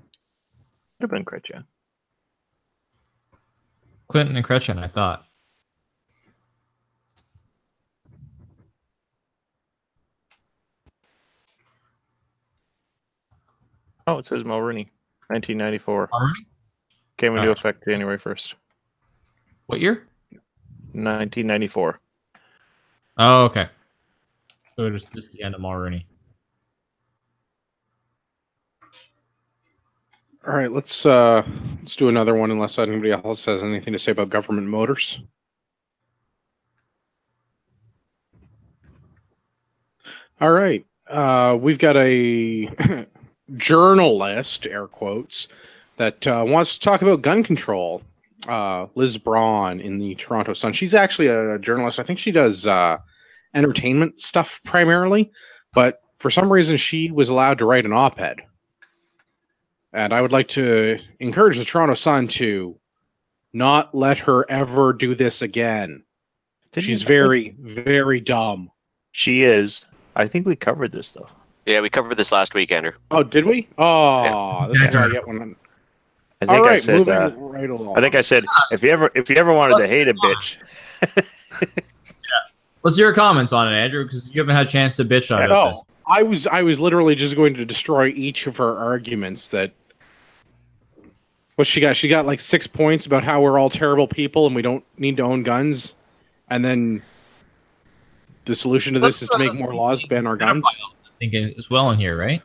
Could have been Kretchen. Clinton and Kretchen, I thought. Oh, it says Mulroney, 1994. Already? Came into Alright. effect January 1st, What year? 1994. Oh, okay. So it was just the end of Mulroney. All right, let's do another one unless anybody else has anything to say about government motors. All right. We've got a journalist, air quotes, that wants to talk about gun control. Liz Braun in the Toronto Sun. She's actually a journalist. I think she does entertainment stuff primarily, but for some reason she was allowed to write an op-ed. And I would like to encourage the Toronto Sun to not let her ever do this again. She's very, very dumb. She is. I think we covered this though. Yeah, we covered this last week, Andrew. Oh, did we? Oh, this is how I get one. I think All right, I said. moving right along. I think I said if you ever wanted to hate a bitch. What's your comments on it, Andrew? Because you haven't had a chance to bitch on No, this. I was literally just going to destroy each of her arguments. That what she got? She got like 6 points about how we're all terrible people and we don't need to own guns, and then the solution to this is to make more laws to ban our guns. I think as well in here, right?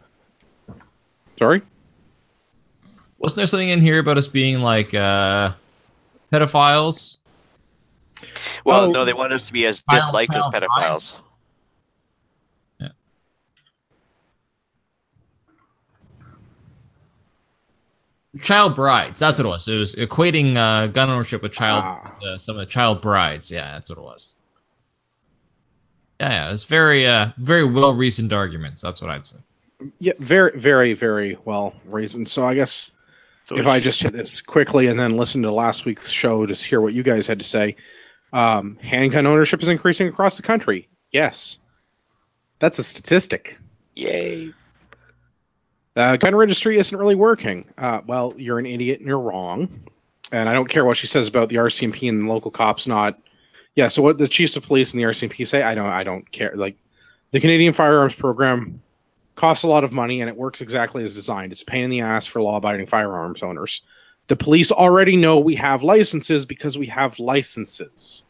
Sorry. Wasn't there something in here about us being like pedophiles? Well, Oh. no, they want us to be as Child disliked as pedophiles. pedophiles. Yeah. Child brides. That's what it was. It was equating gun ownership with some of the child brides. Yeah, that's what it was. Yeah, it's very well reasoned arguments. That's what I'd say. Yeah, very, very, very well reasoned. So I guess So if I just hit this quickly and then listen to last week's show to hear what you guys had to say, handgun ownership is increasing across the country. Yes, that's a statistic. Yay. Gun registry isn't really working. Well, you're an idiot and you're wrong. And I don't care what she says about the RCMP and the local cops not. Yeah, so what the chiefs of police and the RCMP say, I don't care. Like, the Canadian Firearms Program costs a lot of money and it works exactly as designed. It's a pain in the ass for law-abiding firearms owners. The police already know we have licenses because we have licenses.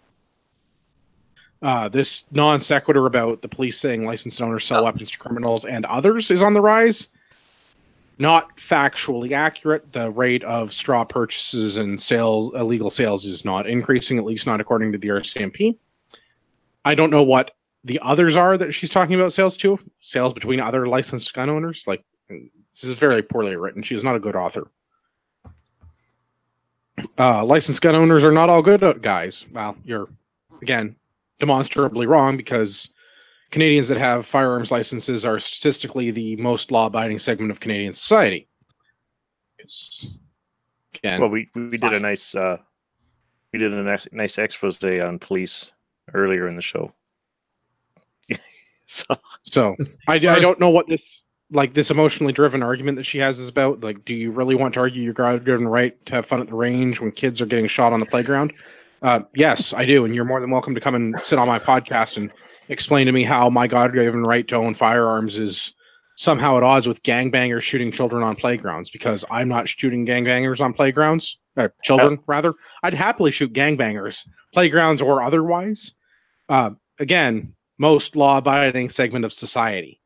This non sequitur about the police saying licensed owners sell weapons to criminals and others is on the rise. Not factually accurate. The rate of straw purchases and illegal sales is not increasing, at least not according to the RCMP. I don't know what the others are that she's talking about sales between other licensed gun owners. Like, this is very poorly written. She is not a good author. Licensed gun owners are not all good guys. Well, you're, again, demonstrably wrong because Canadians that have firearms licenses are statistically the most law-abiding segment of Canadian society. Again, well, we did a nice nice expose on police earlier in the show. So I don't know what this emotionally driven argument that she has is about. Like, do you really want to argue your God-given right to have fun at the range when kids are getting shot on the playground? Yes, I do, and you're more than welcome to come and sit on my podcast and explain to me how my God-given right to own firearms is somehow at odds with gangbangers shooting children on playgrounds, because I'm not shooting gangbangers on playgrounds. Children, rather. I'd happily shoot gangbangers, playgrounds or otherwise. Again, most law-abiding segment of society.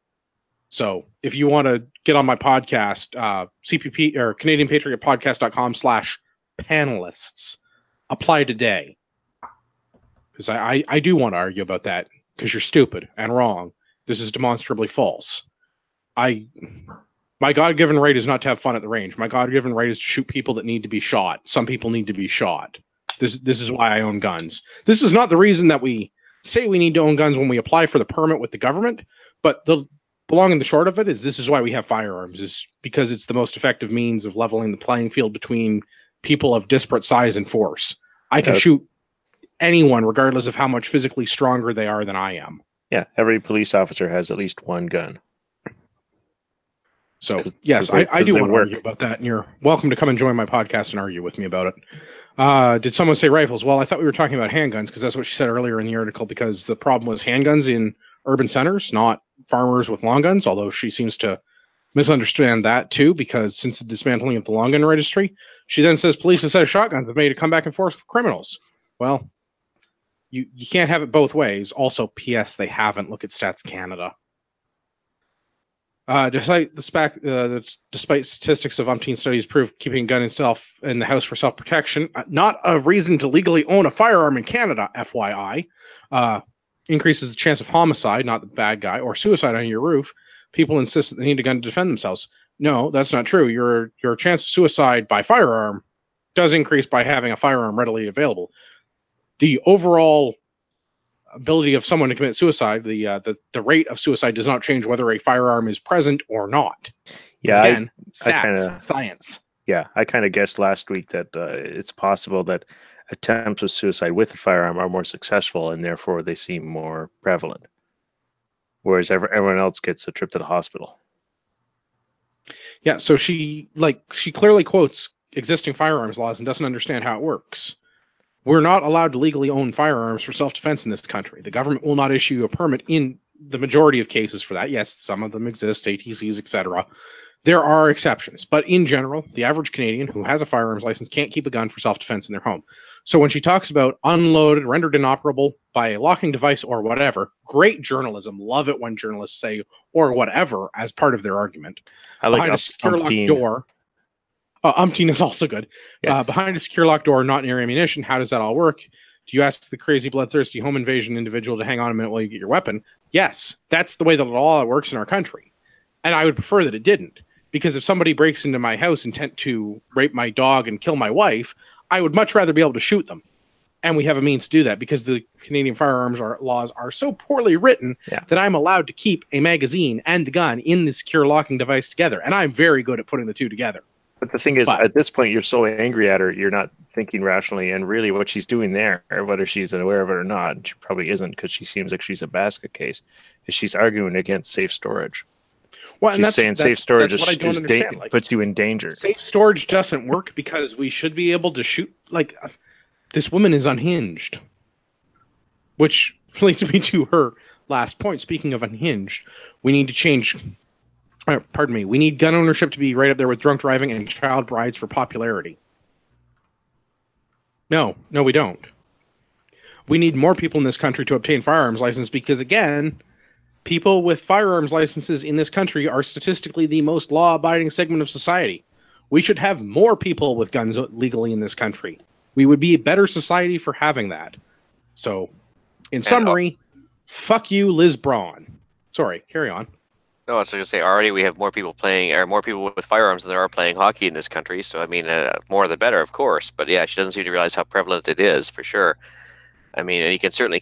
So if you want to get on my podcast, CPP or CanadianPatriotPodcast.com/panelists, apply today. Because I do want to argue about that, because you're stupid and wrong. This is demonstrably false. My God-given right is not to have fun at the range. My God-given right is to shoot people that need to be shot. Some people need to be shot. This is why I own guns. This is not the reason that we say we need to own guns when we apply for the permit with the government, but the long and the short of it is this is why we have firearms, is because it's the most effective means of leveling the playing field between people of disparate size and force. I can shoot anyone regardless of how much physically stronger they are than I am. Yeah, every police officer has at least one gun. So, 'Cause- yes, 'cause I do they want to work. argue about that, and you're welcome to come and join my podcast and argue with me about it. Did someone say rifles? Well, I thought we were talking about handguns because that's what she said earlier in the article, because the problem was handguns in urban centers, not farmers with long guns, although she seems to misunderstand that too, because since the dismantling of the long gun registry, she then says police instead of shotguns have made a comeback and force with criminals. Well, you can't have it both ways. Also, P.S. They haven't. Look at Stats Canada. Despite statistics of umpteen studies prove keeping a gun in the house for self-protection, not a reason to legally own a firearm in Canada, FYI, increases the chance of homicide, not the bad guy, or suicide on your roof. People insist that they need a gun to defend themselves. No, that's not true. Your chance of suicide by firearm does increase by having a firearm readily available. The overall ability of someone to commit suicide, the rate of suicide does not change whether a firearm is present or not. Yeah, Again, science. Yeah, I kind of guessed last week that it's possible that attempts of suicide with a firearm are more successful, and therefore they seem more prevalent. Whereas everyone else gets a trip to the hospital. Yeah, so she clearly quotes existing firearms laws and doesn't understand how it works. We're not allowed to legally own firearms for self-defense in this country. The government will not issue a permit in the majority of cases for that. Yes, some of them exist, ATCs, etc. There are exceptions, but in general, the average Canadian who has a firearms license can't keep a gun for self-defense in their home. So when she talks about unloaded, rendered inoperable by a locking device or whatever, great journalism. Love it when journalists say or whatever as part of their argument. I like behind a secure locked door. Umpteen is also good. Yeah. Behind a secure locked door, not near ammunition. How does that all work? Do you ask the crazy, bloodthirsty home invasion individual to hang on a minute while you get your weapon? Yes, that's the way that all works in our country. And I would prefer that it didn't. Because if somebody breaks into my house intent to rape my dog and kill my wife, I would much rather be able to shoot them. And we have a means to do that because the Canadian firearms laws are so poorly written that I'm allowed to keep a magazine and the gun in the secure locking device together. And I'm very good at putting the two together. But the thing is, at this point, you're so angry at her, you're not thinking rationally. And really what she's doing there, whether she's aware of it or not, she probably isn't because she seems like she's a basket case, is she's arguing against safe storage. Well, she's saying safe storage puts you in danger. Safe storage doesn't work because we should be able to shoot. Like, this woman is unhinged. Which leads me to her last point. Speaking of unhinged, we need to change... we need gun ownership to be right up there with drunk driving and child brides for popularity. No, we don't. We need more people in this country to obtain firearms license because, again, people with firearms licenses in this country are statistically the most law-abiding segment of society. We should have more people with guns legally in this country. We would be a better society for having that. So, in summary, fuck you, Liz Braun. Sorry, carry on. No, I was going to say, already we have more people with firearms than there are playing hockey in this country. So, I mean, more the better, of course. But yeah, she doesn't seem to realize how prevalent it is, for sure. I mean, and you can certainly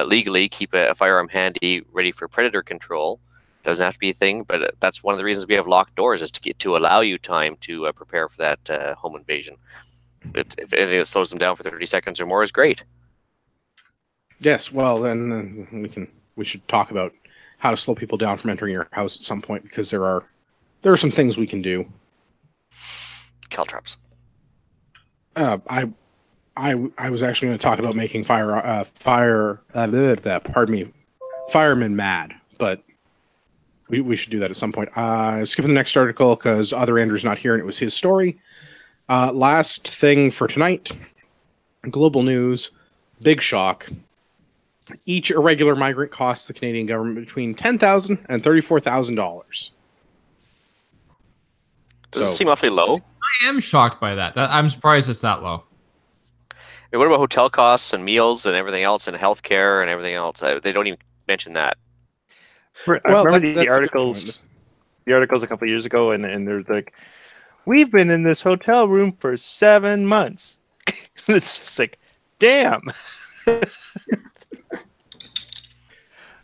legally keep a firearm handy, ready for predator control. Doesn't have to be a thing, but that's one of the reasons we have locked doors, is to allow you time to prepare for that home invasion. If anything that slows them down for 30 seconds or more is great. Yes, well, then we should talk about how to slow people down from entering your house at some point, because there are some things we can do. Caltrops. I was actually going to talk about making firemen mad, but we should do that at some point. Skipping the next article because other Andrew's not here and it was his story. Last thing for tonight, global news, big shock. Each irregular migrant costs the Canadian government between $10,000 and $34,000. Does it seem awfully low? I am shocked by that. I'm surprised it's that low. And what about hotel costs and meals and everything else and healthcare and everything else? They don't even mention that. I remember the articles a couple of years ago, and there's like, we've been in this hotel room for 7 months. It's just like, damn.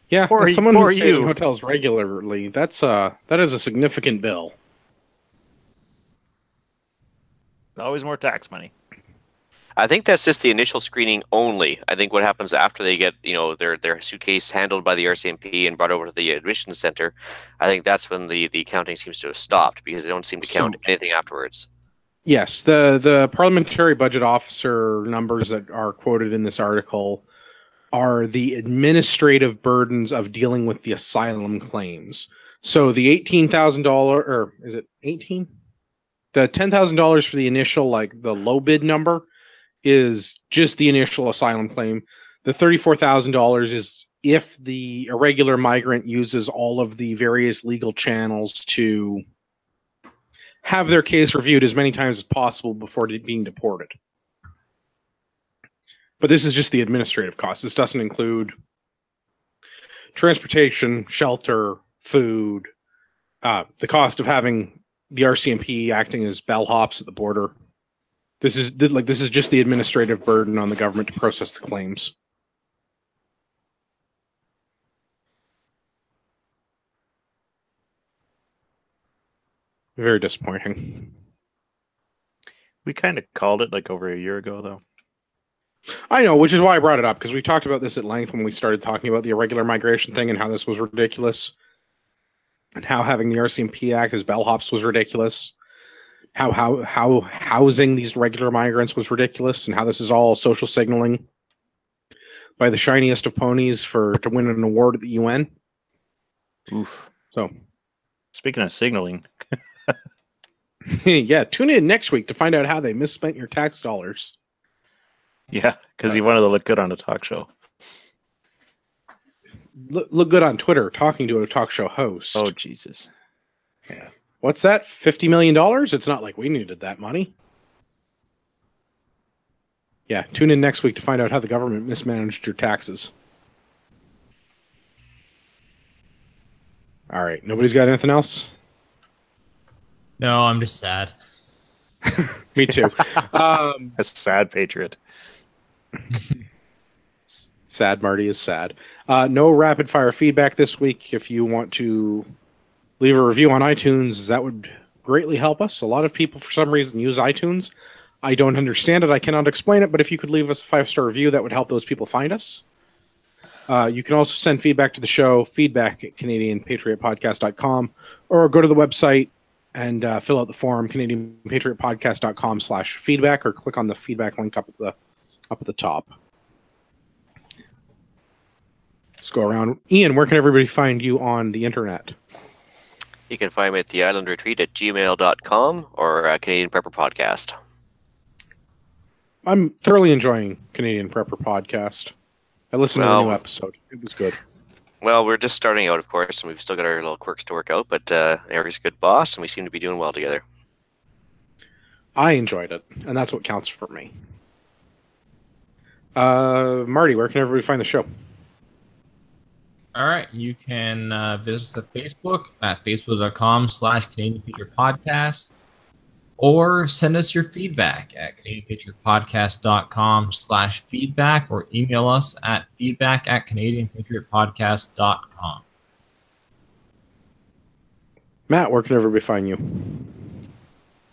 Yeah, as someone who stays in hotels regularly, that is a significant bill. Always more tax money. I think that's just the initial screening only. I think what happens after they get, their suitcase handled by the RCMP and brought over to the admission center, I think that's when the counting seems to have stopped because they don't seem to count anything afterwards. Yes, the parliamentary budget officer numbers that are quoted in this article are the administrative burdens of dealing with the asylum claims. So the $18,000, or is it 18? The $10,000 for the initial, like the low bid number, is just the initial asylum claim. The $34,000 is if the irregular migrant uses all of the various legal channels to have their case reviewed as many times as possible before being deported. But this is just the administrative cost. This doesn't include transportation, shelter, food, the cost of having the RCMP acting as bellhops at the border. This is just the administrative burden on the government to process the claims. Very disappointing. We kind of called it like over a year ago, though. I know, which is why I brought it up, because we talked about this at length when we started talking about the irregular migration thing and how this was ridiculous, and how having the RCMP act as bellhops was ridiculous, how housing these regular migrants was ridiculous, and how this is all social signaling by the shiniest of ponies to win an award at the UN. Oof. So, speaking of signaling, yeah, tune in next week to find out how they misspent your tax dollars. Yeah, because you wanted to look good on a talk show. Look good on Twitter talking to a talk show host. Oh, Jesus. Yeah. What's that? $50 million? It's not like we needed that money. Yeah, tune in next week to find out how the government mismanaged your taxes. All right. Nobody's got anything else? No, I'm just sad. Me too. A sad patriot. Sad Marty is sad. No rapid fire feedback this week. If you want to leave a review on iTunes, that would greatly help us. A lot of people, for some reason, use iTunes. I don't understand it. I cannot explain it. But if you could leave us a 5-star review, that would help those people find us. You can also send feedback to the show, feedback@CanadianPatriotPodcast.com, or go to the website and fill out the form, CanadianPatriotPodcast.com/feedback, or click on the feedback link up at the top. Let's go around. Ian, where can everybody find you on the internet? You can find me at theislandretreat@gmail.com or Canadian Prepper Podcast. I'm thoroughly enjoying Canadian Prepper Podcast. I listened to the new episode. It was good. Well, we're just starting out, of course, and we've still got our little quirks to work out, but Eric's a good boss, and we seem to be doing well together. I enjoyed it, and that's what counts for me. Marty, where can everybody find the show? All right, you can visit us at Facebook at facebook.com/Canadian Patriot Podcast, or send us your feedback at CanadianPatriotPodcast.com/feedback, or email us at feedback@CanadianPatriotPodcast.com. Matt, where can everybody find you? You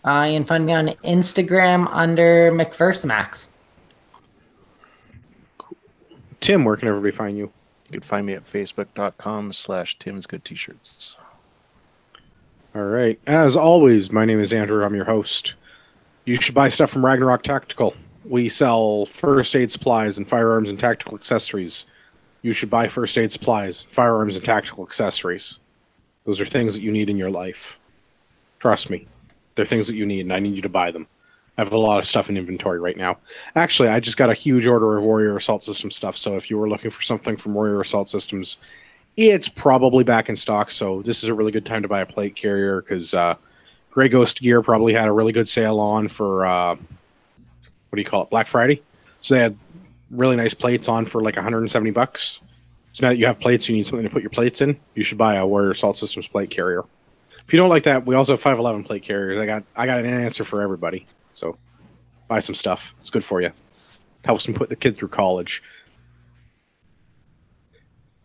can find me on Instagram under McPhersomax. Tim, where can everybody find you? You can find me at facebook.com/Tim'sGoodT-shirts. All right. As always, my name is Andrew. I'm your host. You should buy stuff from Ragnarok Tactical. We sell first aid supplies and firearms and tactical accessories. You should buy first aid supplies, firearms, and tactical accessories. Those are things that you need in your life. Trust me. They're things that you need, and I need you to buy them. I have a lot of stuff in inventory right now. Actually, I just got a huge order of Warrior Assault System stuff, so if you were looking for something from Warrior Assault Systems, it's probably back in stock, so this is a really good time to buy a plate carrier, because Grey Ghost Gear probably had a really good sale on for, Black Friday. So they had really nice plates on for like $170. So now that you have plates, you need something to put your plates in, you should buy a Warrior Assault Systems plate carrier. If you don't like that, we also have 511 plate carriers. I got an answer for everybody. So buy some stuff. It's good for you. Helps them put the kid through college.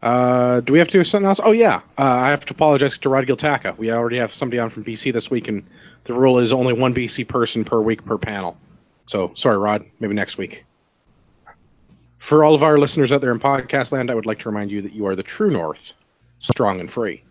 Do we have to do something else? Oh, yeah. I have to apologize to Rod Giltaka. We already have somebody on from BC this week, and the rule is only one BC person per week per panel. So, sorry, Rod. Maybe next week. For all of our listeners out there in podcast land, I would like to remind you that you are the true North, strong and free.